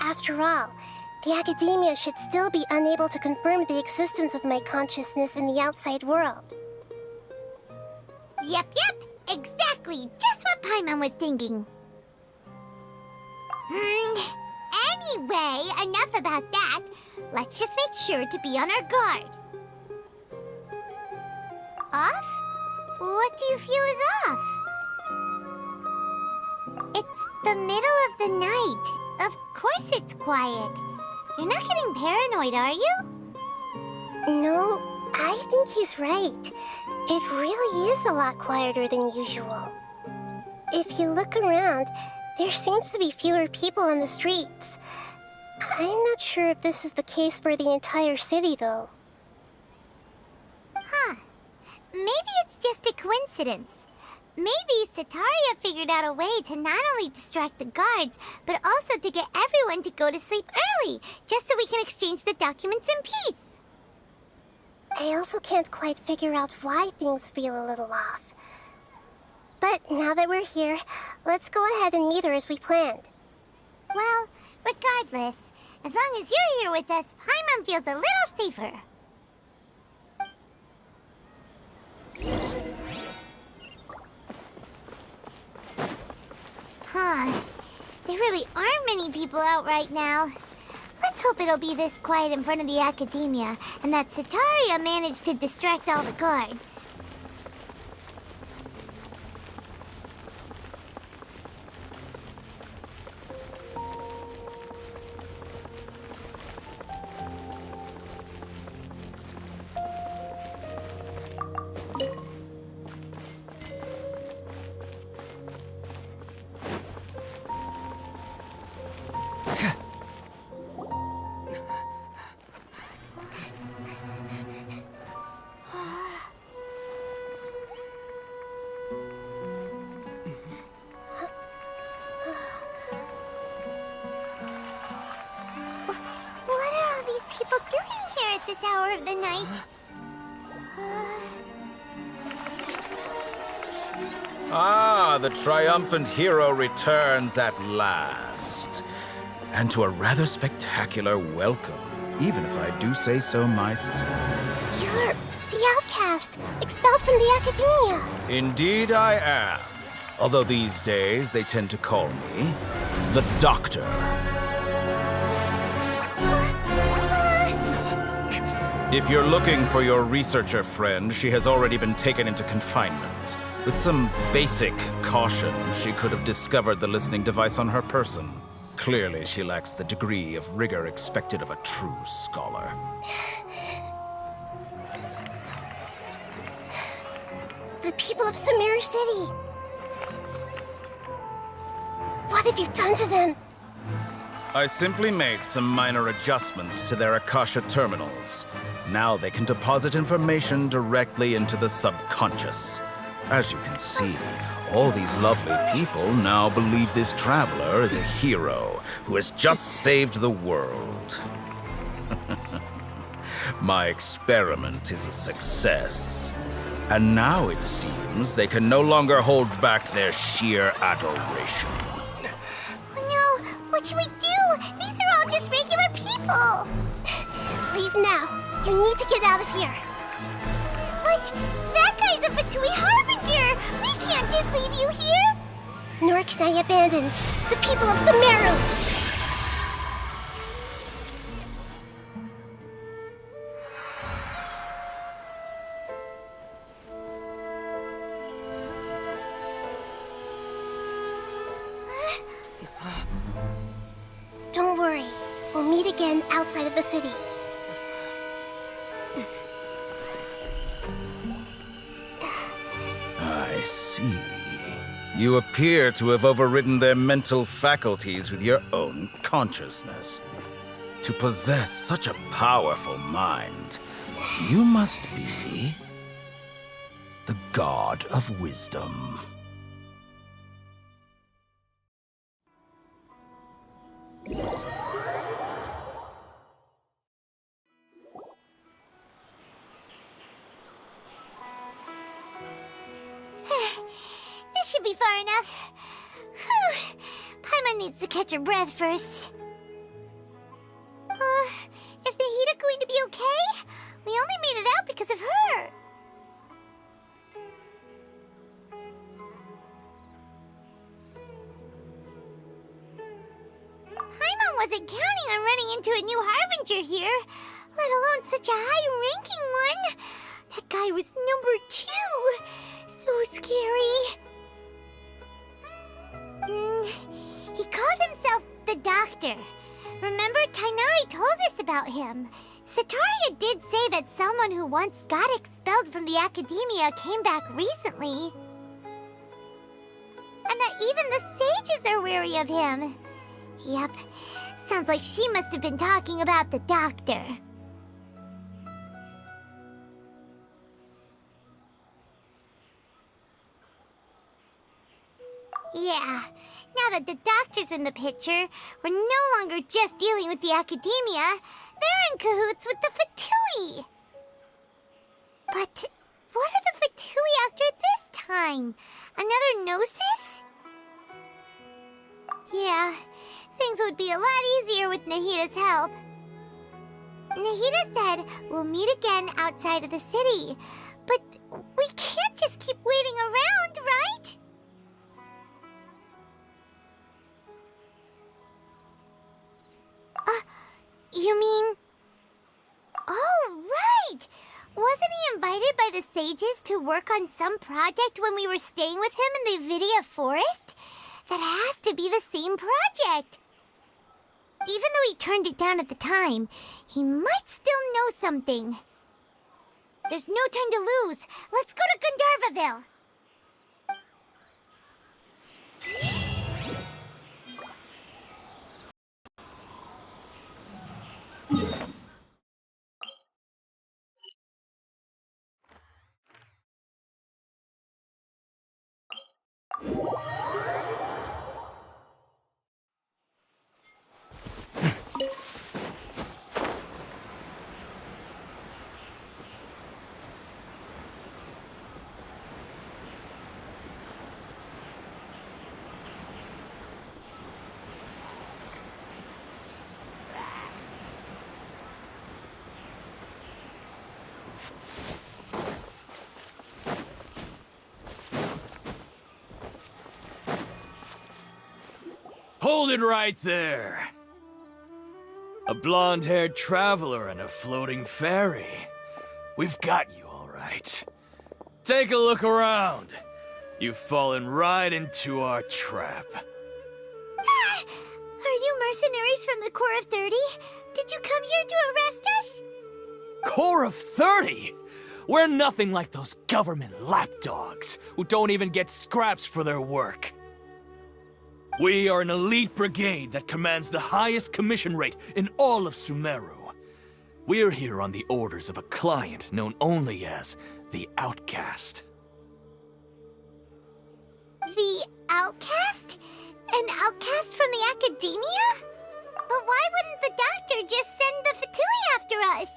After all, the Academia should still be unable to confirm the existence of my consciousness in the outside world. Yep, exactly. Just what Paimon was thinking. Anyway, enough about that. Let's just make sure to be on our guard. Off? What do you feel is off? It's the middle of the night. Of course it's quiet. You're not getting paranoid, are you? No, I think he's right. It really is a lot quieter than usual. If you look around, there seems to be fewer people on the streets. I'm not sure if this is the case for the entire city, though. Huh. Maybe it's just a coincidence. Maybe Sataria figured out a way to not only distract the guards, but also to get everyone to go to sleep early, just so we can exchange the documents in peace. I also can't quite figure out why things feel a little off. But now that we're here, let's go ahead and meet her as we planned. Well, regardless, as long as you're here with us, Paimon feels a little safer. Huh. There really aren't many people out right now. Let's hope it'll be this quiet in front of the academia, and that Sataria managed to distract all the guards. What are all these people doing here at this hour of the night? Ah, the triumphant hero returns at last. And to a rather spectacular welcome, even if I do say so myself. You're the outcast, expelled from the academia. Indeed I am. Although these days they tend to call me the Doctor. If you're looking for your researcher friend, she has already been taken into confinement. With some basic caution, she could have discovered the listening device on her person. Clearly, she lacks the degree of rigor expected of a true scholar. The people of Sumeru City. What have you done to them? I simply made some minor adjustments to their Akasha terminals. Now they can deposit information directly into the subconscious. As you can see, all these lovely people now believe this traveler is a hero who has just saved the world. My experiment is a success. And now it seems they can no longer hold back their sheer adoration. Oh no, what should we do? These are all just regular people. Leave now. You need to get out of here. What? That guy's a Fatui Harbinger! We can't just leave you here! Nor can I abandon the people of Sumeru! Don't worry. We'll meet again outside of the city. I see. You appear to have overridden their mental faculties with your own consciousness. To possess such a powerful mind, you must be the god of wisdom. This should be far enough. Whew. Paimon needs to catch her breath first. Is Nahida going to be okay? We only made it out because of her. Paimon wasn't counting on running into a new Harbinger here, let alone such a high-ranking one. That guy was number 2. So scary. He called himself the Doctor. Remember, Tainari told us about him. Sataria did say that someone who once got expelled from the academia came back recently. And that even the sages are wary of him. Yep, sounds like she must have been talking about the doctor. Yeah, now that the doctor's in the picture, we're no longer just dealing with the academia. They're in cahoots with the Fatui. But what are the Fatui after this time? Another Gnosis? Yeah, things would be a lot easier with Nahida's help. Nahida said we'll meet again outside of the city. But we can't just keep waiting around, right? You mean... Oh, right! Wasn't he invited by the sages to work on some project when we were staying with him in the Vidia forest? That has to be the same project! Even though he turned it down at the time, he might still know something. There's no time to lose. Let's go to Gandharvaville! Hold it right there! A blonde-haired traveler and a floating fairy. We've got you all right. Take a look around. You've fallen right into our trap. Are you mercenaries from the Corps of 30? Did you come here to arrest us? Corps of 30? We're nothing like those government lapdogs who don't even get scraps for their work. We are an elite brigade that commands the highest commission rate in all of Sumeru. We're here on the orders of a client known only as the Outcast. The Outcast? An outcast from the academia? But why wouldn't the doctor just send the Fatui after us?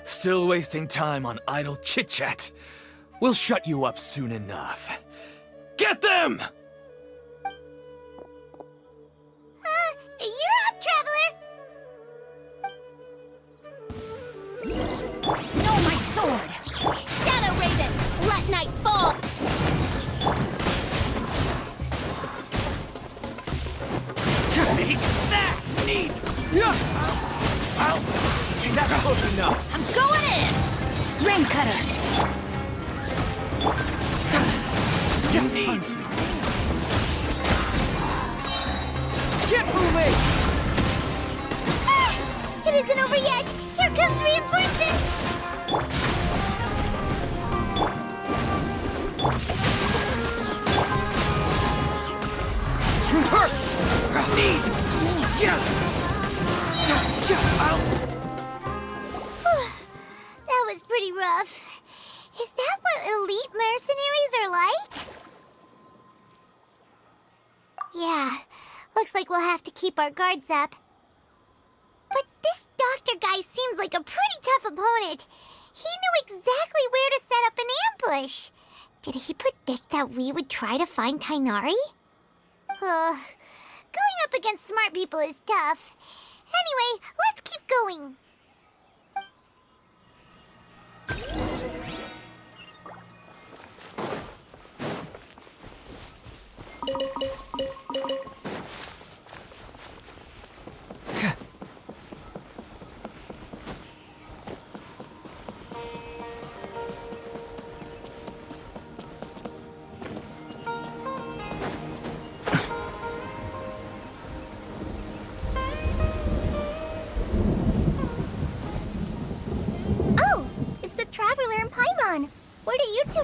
Still wasting time on idle chit-chat. We'll shut you up soon enough. Get them! You're up, traveler! No, my sword! Shadow Raven, let night fall! Take that, need! That's close enough. I'm going in! Rain cutter! Need. Get moving! It isn't over yet! Here comes reinforcements! Hurts! Need! That was pretty rough. Is that what elite mercenaries are like? Yeah, looks like we'll have to keep our guards up. But this doctor guy seems like a pretty tough opponent. He knew exactly where to set up an ambush. Did he predict that we would try to find Tainari? Going up against smart people is tough. Anyway, let's keep going.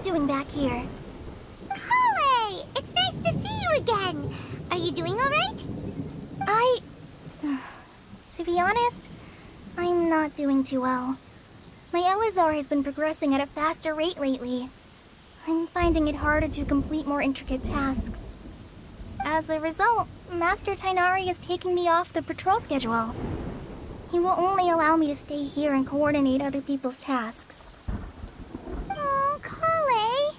doing back here? Kale! It's nice to see you again! Are you doing alright? To be honest, I'm not doing too well. My Elazar has been progressing at a faster rate lately. I'm finding it harder to complete more intricate tasks. As a result, Master Tainari is taking me off the patrol schedule. He will only allow me to stay here and coordinate other people's tasks. Oh, Kale!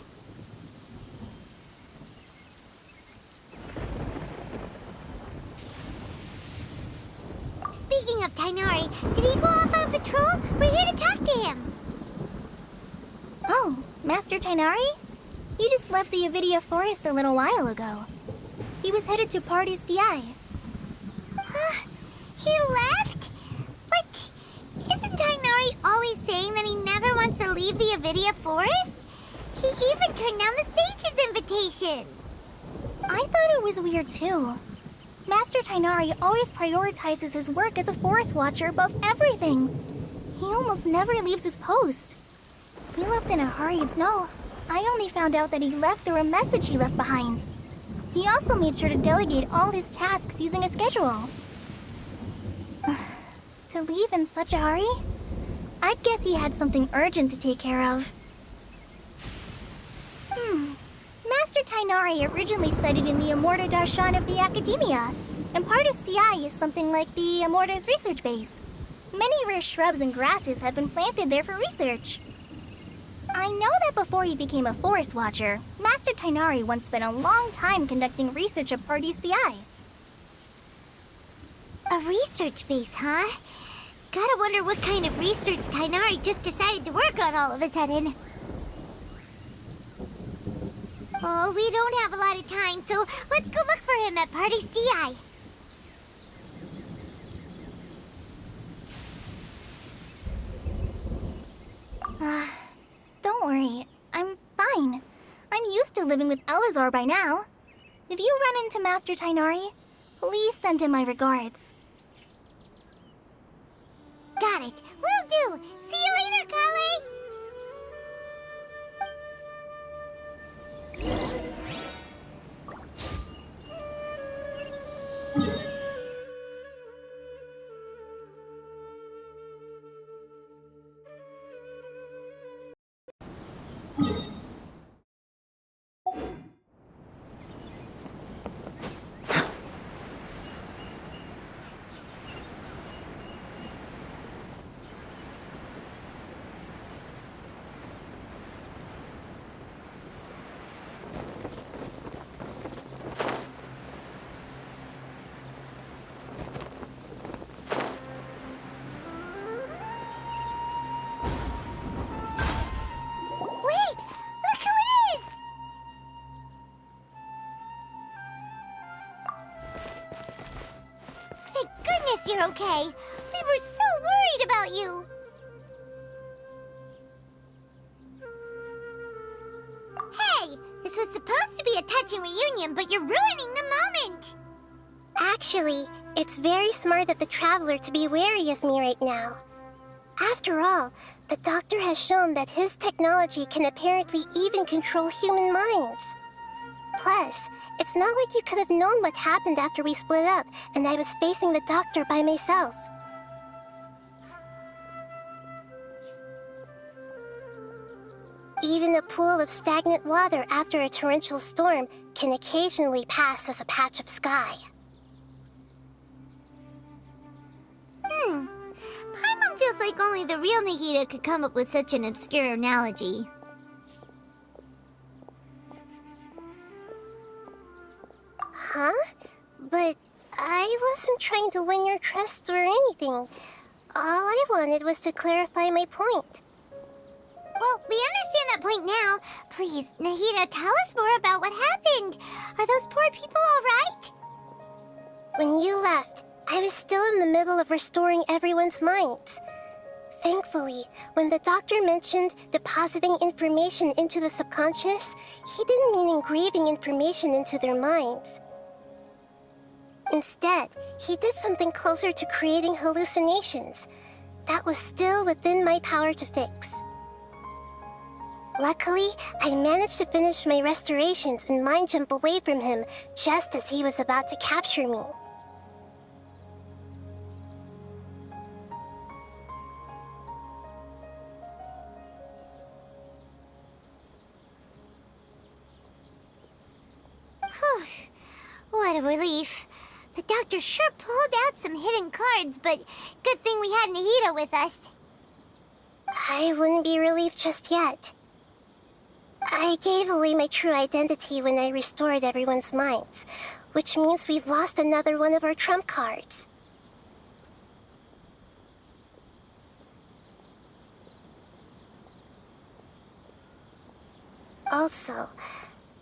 Speaking of Tainari, did he go off on patrol? We're here to talk to him! Oh, Master Tainari? He just left the Avidia Forest a little while ago. He was headed to Party's DI. He left? But isn't Tainari always saying that he never wants to leave the Avidia Forest? He even turned down the Sage's invitation! I thought it was weird too. Master Tainari always prioritizes his work as a forest watcher above everything. He almost never leaves his post. He left in a hurry. No, I only found out that he left through a message he left behind. He also made sure to delegate all his tasks using a schedule. To leave in such a hurry? I'd guess he had something urgent to take care of. Master Tainari originally studied in the Amorta Darshan of the Academia, and Partis DI is something like the Amorta's research base. Many rare shrubs and grasses have been planted there for research. I know that before he became a forest watcher, Master Tainari once spent a long time conducting research at Partis DI. A research base, huh? Gotta wonder what kind of research Tainari just decided to work on all of a sudden. Oh, we don't have a lot of time, so let's go look for him at Party's DI. Don't worry, I'm fine. I'm used to living with Elazar by now. If you run into Master Tainari, please send him my regards. Got it. Will do. See you later, Kale. You're okay. We were so worried about you. Hey, this was supposed to be a touching reunion, but you're ruining the moment. Actually, it's very smart of the Traveler to be wary of me right now. After all, the Doctor has shown that his technology can apparently even control human minds. Plus, it's not like you could have known what happened after we split up and I was facing the Doctor by myself. Even a pool of stagnant water after a torrential storm can occasionally pass as a patch of sky. Paimon feels like only the real Nahida could come up with such an obscure analogy. Huh? But I wasn't trying to win your trust or anything. All I wanted was to clarify my point. Well, we understand that point now. Please, Nahida, tell us more about what happened. Are those poor people all right? When you left, I was still in the middle of restoring everyone's minds. Thankfully, when the Doctor mentioned depositing information into the subconscious, he didn't mean engraving information into their minds. Instead, he did something closer to creating hallucinations. That was still within my power to fix. Luckily, I managed to finish my restorations and mind jump away from him just as he was about to capture me. What a relief. The doctor sure pulled out some hidden cards, but good thing we had Nahida with us. I wouldn't be relieved just yet. I gave away my true identity when I restored everyone's minds, which means we've lost another one of our trump cards. Also,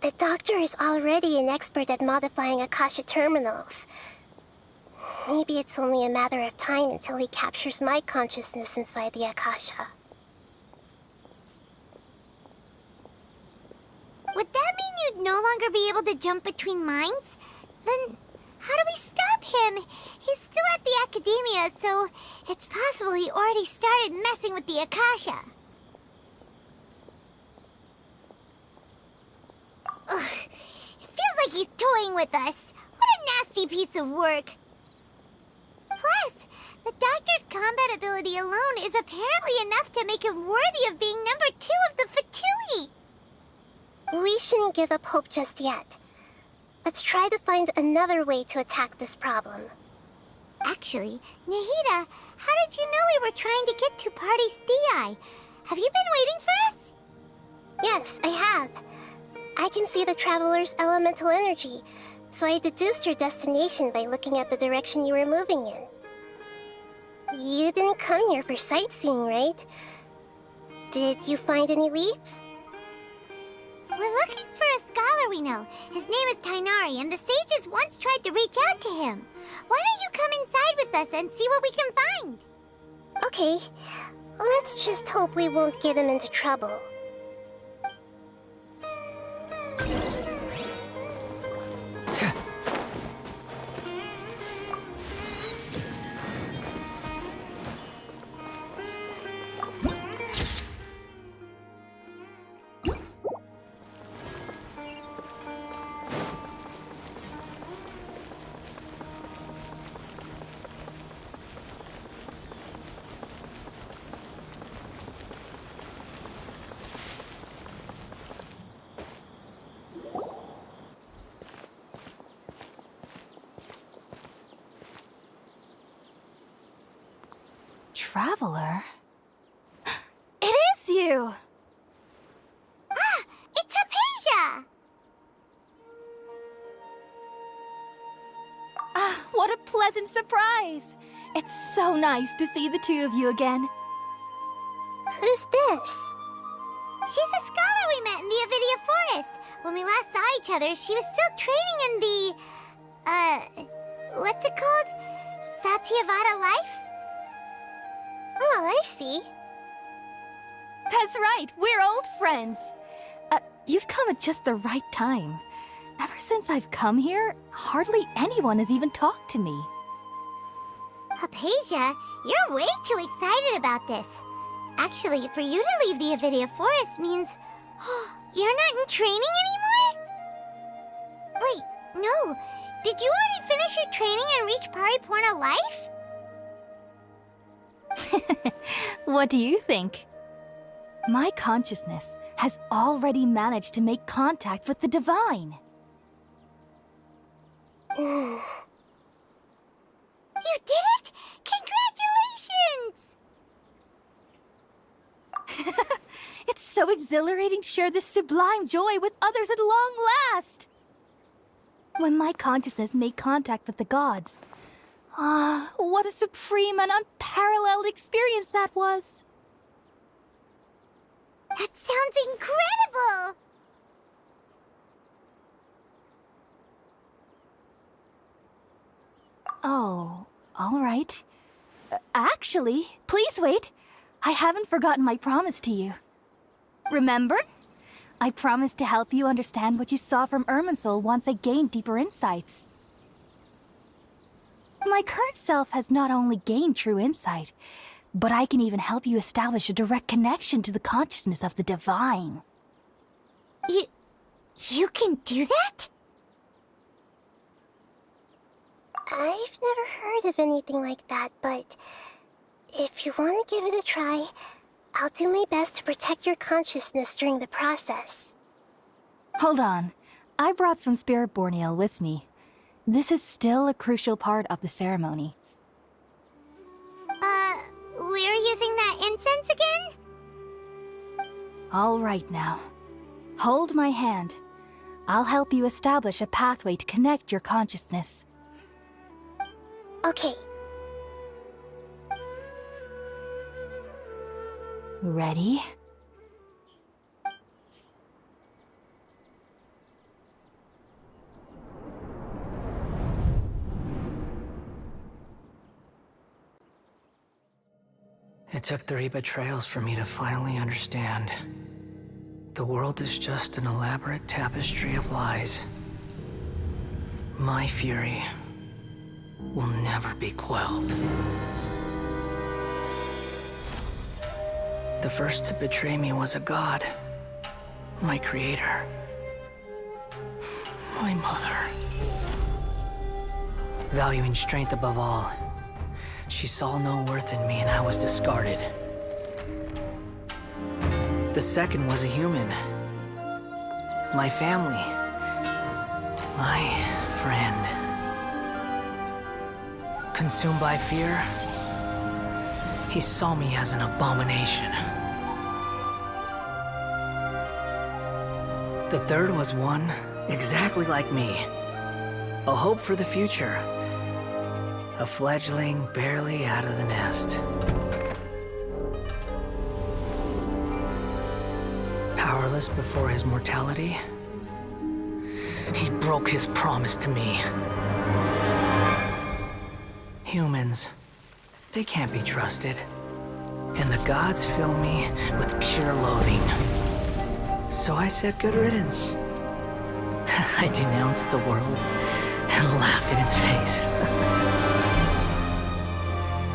the doctor is already an expert at modifying Akasha terminals. Maybe it's only a matter of time until he captures my consciousness inside the Akasha. Would that mean you'd no longer be able to jump between minds? Then how do we stop him? He's still at the Academia, so it's possible he already started messing with the Akasha. Ugh, it feels like he's toying with us. What a nasty piece of work. Plus, the doctor's combat ability alone is apparently enough to make him worthy of being number 2 of the Fatui. We shouldn't give up hope just yet. Let's try to find another way to attack this problem. Actually, Nahida, how did you know we were trying to get to Party's DI? Have you been waiting for us? Yes, I have. I can see the traveler's elemental energy, so I deduced your destination by looking at the direction you were moving in. You didn't come here for sightseeing, right? Did you find any leads? We're looking for a scholar we know. His name is Tainari, and the sages once tried to reach out to him. Why don't you come inside with us and see what we can find? Okay, let's just hope we won't get him into trouble. Traveler? It is you! Ah, it's Hypatia! Ah, what a pleasant surprise! It's so nice to see the two of you again. Who's this? She's a scholar we met in the Avidia Forest. When we last saw each other, she was still training in the... what's it called? Satyavada life? Oh, I see. That's right, we're old friends. You've come at just the right time. Ever since I've come here, hardly anyone has even talked to me. Hypatia, you're way too excited about this. Actually, for you to leave the Avidia Forest means... you're not in training anymore? Wait, no. Did you already finish your training and reach Paripurna life? What do you think? My consciousness has already managed to make contact with the divine. You did it! Congratulations! It's so exhilarating to share this sublime joy with others at long last! When my consciousness made contact with the gods, what a supreme and unparalleled experience that was! That sounds incredible! Oh, all right. Actually, please wait. I haven't forgotten my promise to you. Remember? I promised to help you understand what you saw from Irminsul once I gained deeper insights. My current self has not only gained true insight, But I can even help you establish a direct connection to the consciousness of the divine. You can do that? I've never heard of anything like that, but if you want to give it a try, I'll do my best to protect your consciousness during the process. Hold on. I brought some spirit-born ale with me. This is still a crucial part of the ceremony. We're using that incense again? All right now. Hold my hand. I'll help you establish a pathway to connect your consciousness. Okay. Ready? It took 3 betrayals for me to finally understand. The world is just an elaborate tapestry of lies. My fury will never be quelled. The first to betray me was a god. My creator. My mother. Valuing strength above all, she saw no worth in me and I was discarded. The second was a human. My family. My friend. Consumed by fear, he saw me as an abomination. The third was one exactly like me. A hope for the future. A fledgling barely out of the nest. Powerless before his mortality, he broke his promise to me. Humans, they can't be trusted. And the gods fill me with pure loathing. So I said good riddance. I denounced the world and laugh in its face.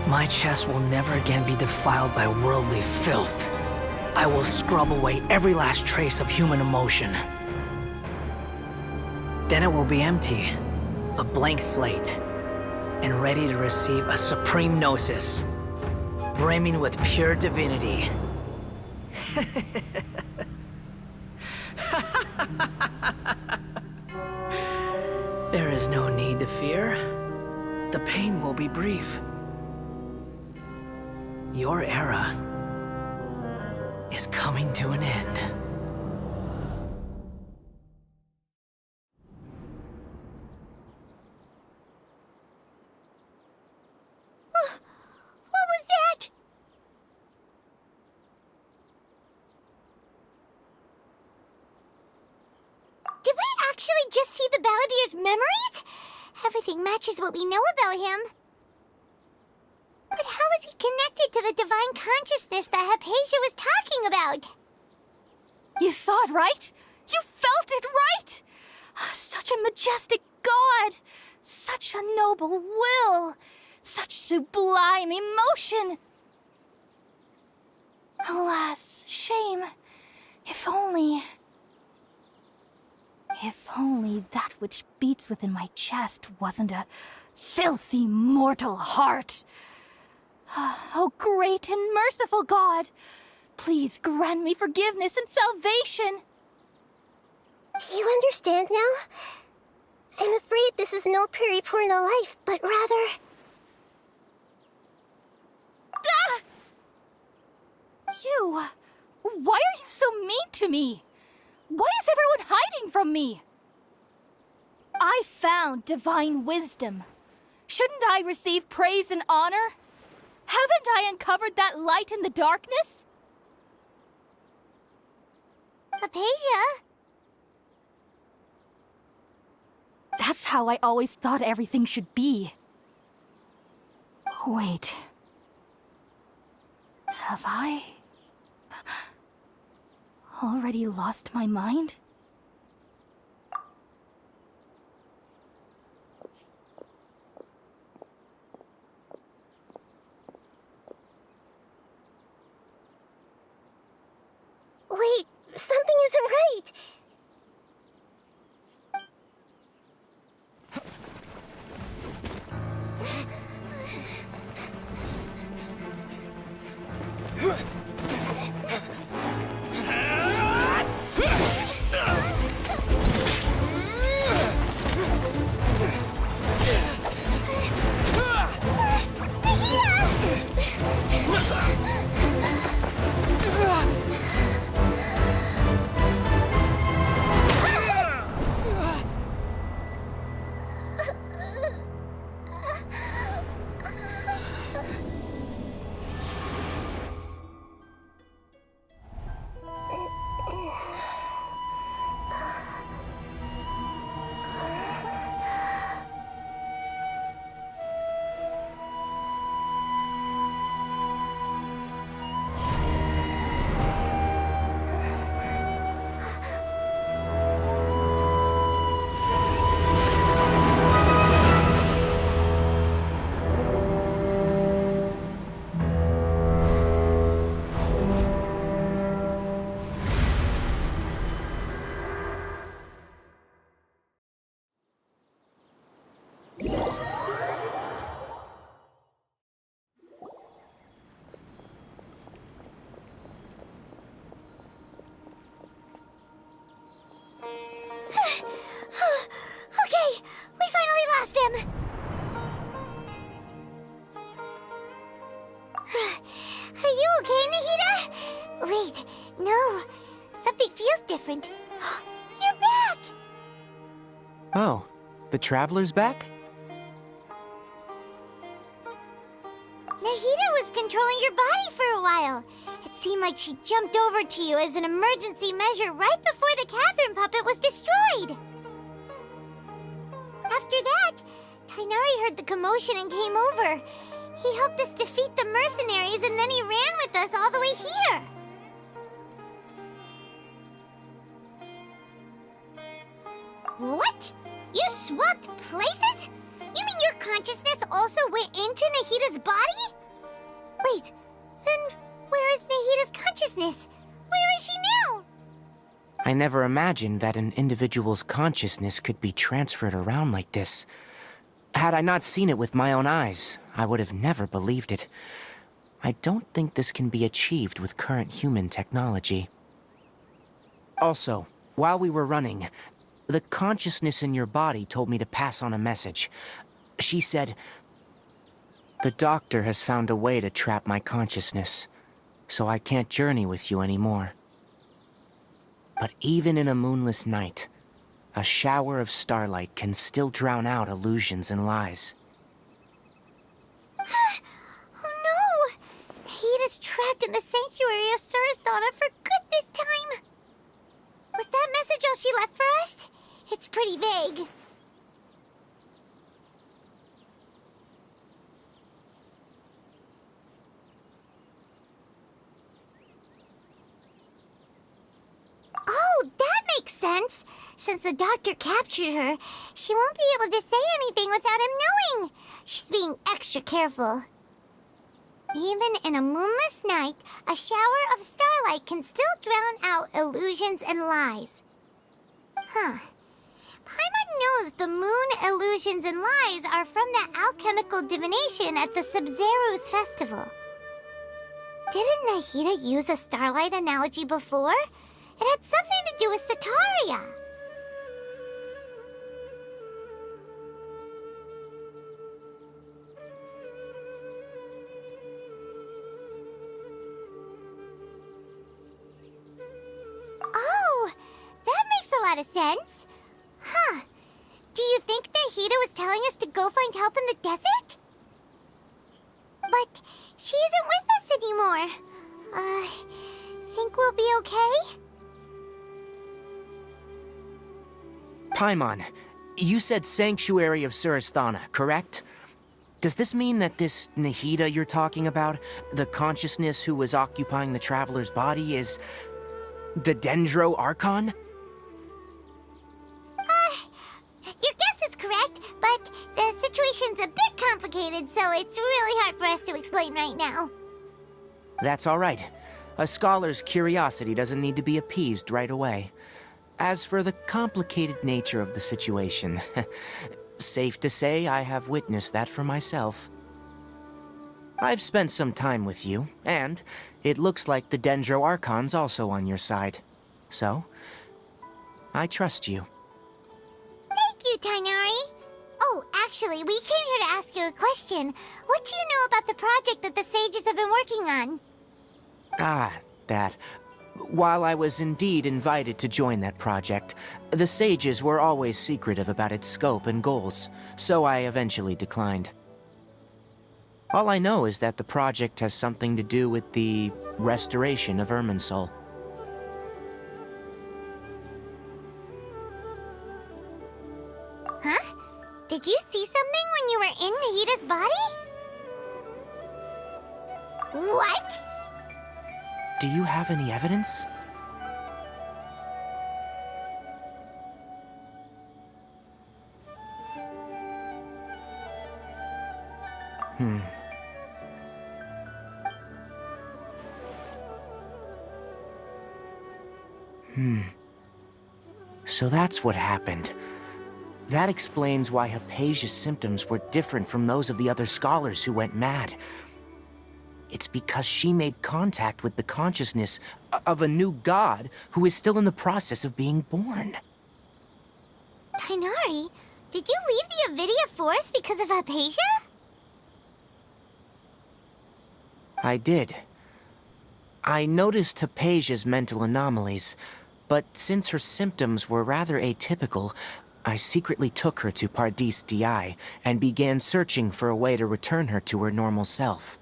My chest will never again be defiled by worldly filth. I will scrub away every last trace of human emotion. Then it will be empty, a blank slate, and ready to receive a supreme gnosis, brimming with pure divinity. There is no need to fear. The pain will be brief. Your era is coming to an end. What was that? Did we actually just see the Balladier's memories? Everything matches what we know about him. But how is he connected to the divine consciousness that Hypatia was talking about? You saw it, right? You felt it, right? Such a majestic god! Such a noble will! Such sublime emotion! Alas, shame. If only that which beats within my chest wasn't a filthy mortal heart. Oh, great and merciful God! Please grant me forgiveness and salvation! Do you understand now? I'm afraid this is no Puripurna life, but rather... Ah! You... Why are you so mean to me? Why is everyone hiding from me? I found divine wisdom. Shouldn't I receive praise and honor? Haven't I uncovered that light in the darkness? Hypatia? That's how I always thought everything should be. Wait. Have I already lost my mind? isn't right. Okay, we finally lost him. Are you okay, Nahida? Wait, no. Something feels different. You're back! Oh, the Traveler's back? Nahida was controlling your body for a while. It seemed like she jumped over to you as an emergency measure right before the Catherine puppet was destroyed. After that, Tainari heard the commotion and came over. He helped us defeat the mercenaries and then he ran with us all the way here. What? You swapped places? You mean your consciousness also went into Nahida's body? Wait, then where is Nahida's consciousness? Where is she now? I never imagined that an individual's consciousness could be transferred around like this. Had I not seen it with my own eyes, I would have never believed it. I don't think this can be achieved with current human technology. Also, while we were running, the consciousness in your body told me to pass on a message. She said, "The doctor has found a way to trap my consciousness, so I can't journey with you anymore." But even in a moonless night, a shower of starlight can still drown out illusions and lies. Oh no! Nahida's trapped in the sanctuary of Surasthana for good this time. Was that message all she left for us? It's pretty vague. Oh, that makes sense. Since the doctor captured her, she won't be able to say anything without him knowing. She's being extra careful. Even in a moonless night, a shower of starlight can still drown out illusions and lies. Huh. Paimon knows the moon illusions and lies are from the alchemical divination at the Sub-Zeru's festival. Didn't Nahida use a starlight analogy before? It had something to do with Sataria. Oh, that makes a lot of sense. Huh. Do you think Nahida was telling us to go find help in the desert? But she isn't with us anymore. Think we'll be okay? Paimon, you said Sanctuary of Surasthana, correct? Does this mean that this Nahida you're talking about, the consciousness who was occupying the Traveler's body, is the Dendro Archon? Your guess is correct, but the situation's a bit complicated, so it's really hard for us to explain right now. That's all right. A scholar's curiosity doesn't need to be appeased right away. As for the complicated nature of the situation, safe to say I have witnessed that for myself. I've spent some time with you, and it looks like the Dendro Archon's also on your side. So, I trust you. Thank you, Tainari. Oh, actually, we came here to ask you a question. What do you know about the project that the sages have been working on? Ah, that. While I was indeed invited to join that project, the sages were always secretive about its scope and goals, so I eventually declined. All I know is that the project has something to do with the restoration of Irminsul. Huh? Did you see something when you were in Nahita's body? What? Do you have any evidence? So that's what happened. That explains why Hypatia's symptoms were different from those of the other scholars who went mad. It's because she made contact with the consciousness of a new god who is still in the process of being born. Tainari, did you leave the Avidia Forest because of Hypatia? I did. I noticed Hypatia's mental anomalies, but since her symptoms were rather atypical, I secretly took her to Pardis DI and began searching for a way to return her to her normal self.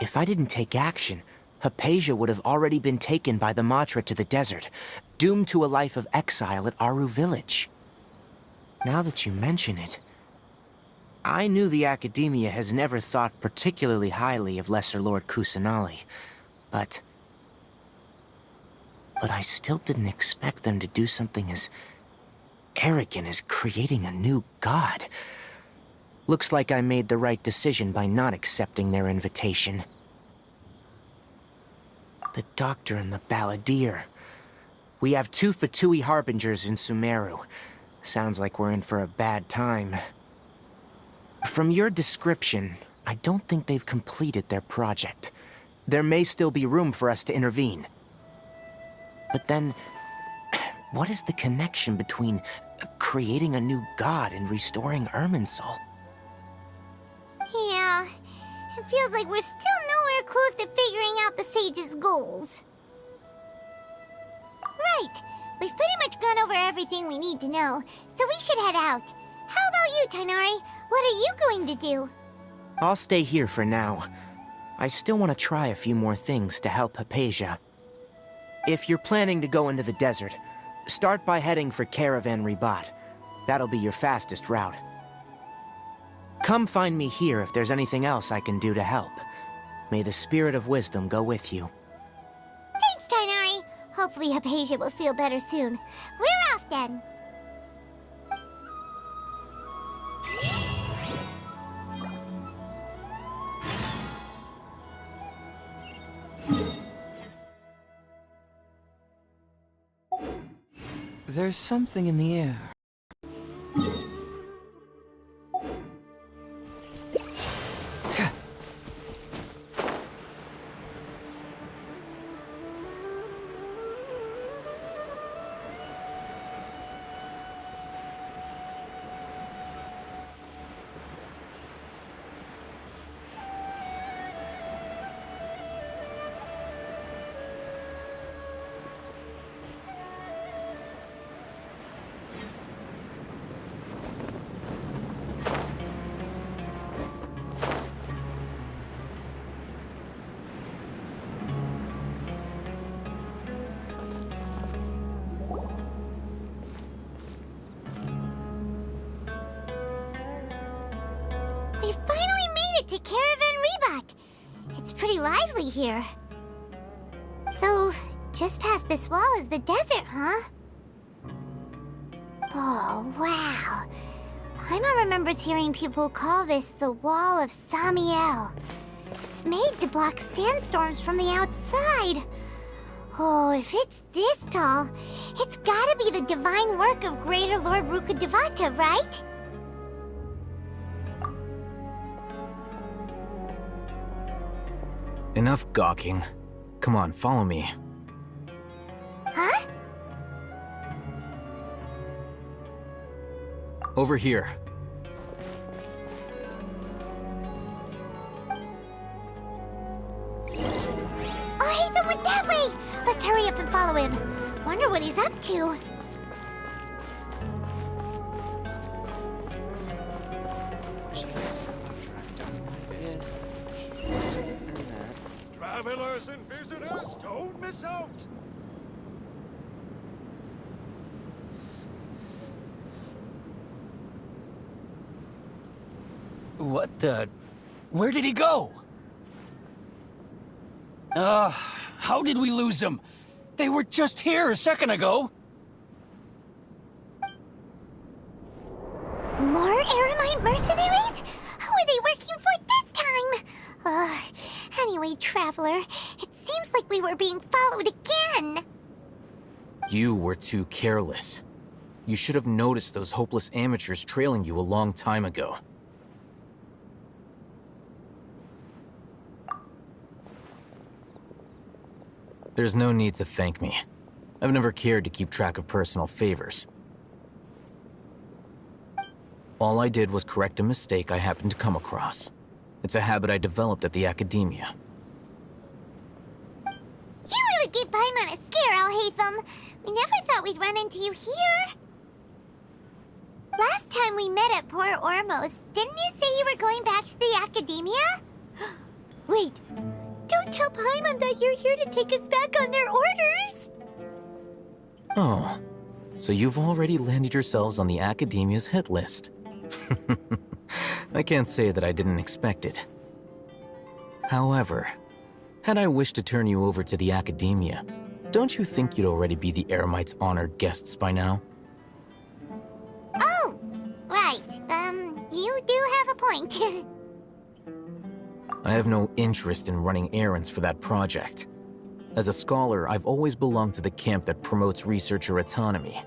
If I didn't take action, Hypatia would have already been taken by the Matra to the desert, doomed to a life of exile at Aru Village. Now that you mention it, I knew the Academia has never thought particularly highly of Lesser Lord Kusanali, but I still didn't expect them to do something as arrogant as creating a new god. Looks like I made the right decision by not accepting their invitation. The Doctor and the Balladeer. We have 2 Fatui Harbingers in Sumeru. Sounds like we're in for a bad time. From your description, I don't think they've completed their project. There may still be room for us to intervene. But then, what is the connection between creating a new god and restoring Irminsul? Yeah, it feels like we're still nowhere close to figuring out the sage's goals. Right, we've pretty much gone over everything we need to know, so we should head out. How about you, Tainari? What are you going to do? I'll stay here for now. I still want to try a few more things to help Hypatia. If you're planning to go into the desert, start by heading for Caravan Ribat. That'll be your fastest route. Come find me here if there's anything else I can do to help. May the spirit of wisdom go with you. Thanks, Tainari. Hopefully Hypatia will feel better soon. We're off then. There's something in the air. We finally made it to Caravan Ribat. It's pretty lively here. So, just past this wall is the desert, huh? Oh, wow. Paimon remembers hearing people call this the Wall of Samiel. It's made to block sandstorms from the outside. Oh, if it's this tall, it's gotta be the divine work of Greater Lord Rukkhadevata, right? Enough gawking. Come on, follow me. Huh? Over here. Oh, Hatham went that way! Let's hurry up and follow him. Wonder what he's up to. Travelers and visitors, don't miss out! What the... Where did he go? How did we lose them? They were just here a second ago. More Eremite mercenaries? Who are they working for this time? Anyway, Traveler, it seems like we were being followed again. You were too careless. You should have noticed those hopeless amateurs trailing you a long time ago. There's no need to thank me. I've never cared to keep track of personal favors. All I did was correct a mistake I happened to come across. It's a habit I developed at the academia. You really gave Paimon a scare, Alhaitham. We never thought we'd run into you here. Last time we met at Port Ormos, didn't you say you were going back to the academia? Wait, don't tell Paimon that you're here to take us back on their orders! Oh, so you've already landed yourselves on the academia's hit list. I can't say that I didn't expect it. However, had I wished to turn you over to the academia, don't you think you'd already be the Eremites' honored guests by now? Oh, right. You do have a point. I have no interest in running errands for that project. As a scholar, I've always belonged to the camp that promotes researcher autonomy.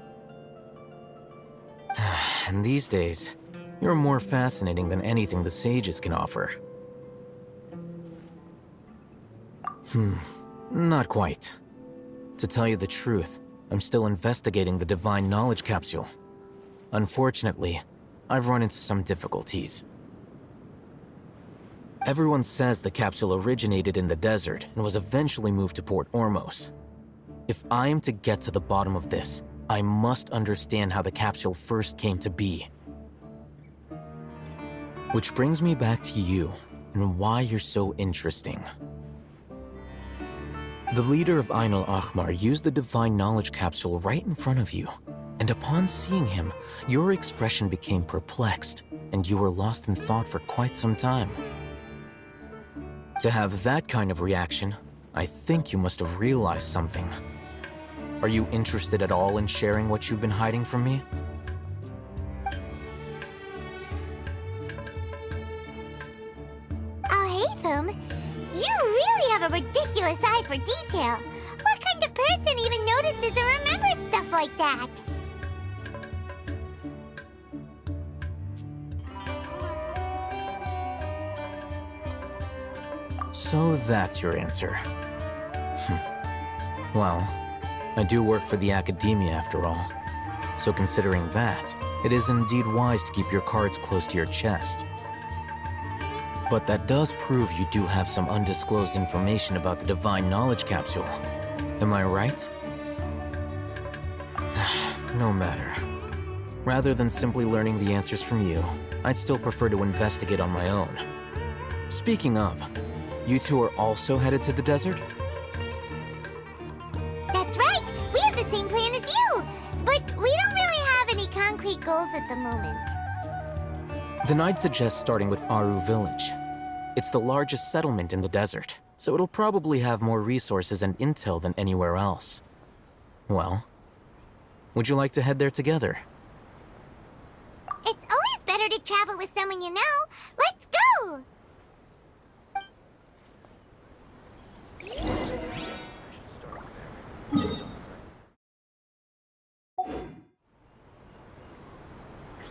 And these days, you're more fascinating than anything the sages can offer. Not quite. To tell you the truth, I'm still investigating the Divine Knowledge Capsule. Unfortunately, I've run into some difficulties. Everyone says the capsule originated in the desert and was eventually moved to Port Ormos. If I am to get to the bottom of this, I must understand how the capsule first came to be. Which brings me back to you and why you're so interesting. The leader of Ain al-Ahmar used the Divine Knowledge Capsule right in front of you, and upon seeing him, your expression became perplexed, and you were lost in thought for quite some time. To have that kind of reaction, I think you must have realized something. Are you interested at all in sharing what you've been hiding from me? Alhaitham, you really have a ridiculous eye for detail. What kind of person even notices or remembers stuff like that? So that's your answer. Well, I do work for the academia after all. So considering that, it is indeed wise to keep your cards close to your chest. But that does prove you do have some undisclosed information about the Divine Knowledge Capsule. Am I right? No matter. Rather than simply learning the answers from you, I'd still prefer to investigate on my own. Speaking of, you two are also headed to the desert? That's right! We have the same plan as you! But we don't really have any concrete goals at the moment. Then I'd suggest starting with Aru Village. It's the largest settlement in the desert, so it'll probably have more resources and intel than anywhere else. Well, would you like to head there together? It's always better to travel with someone you know.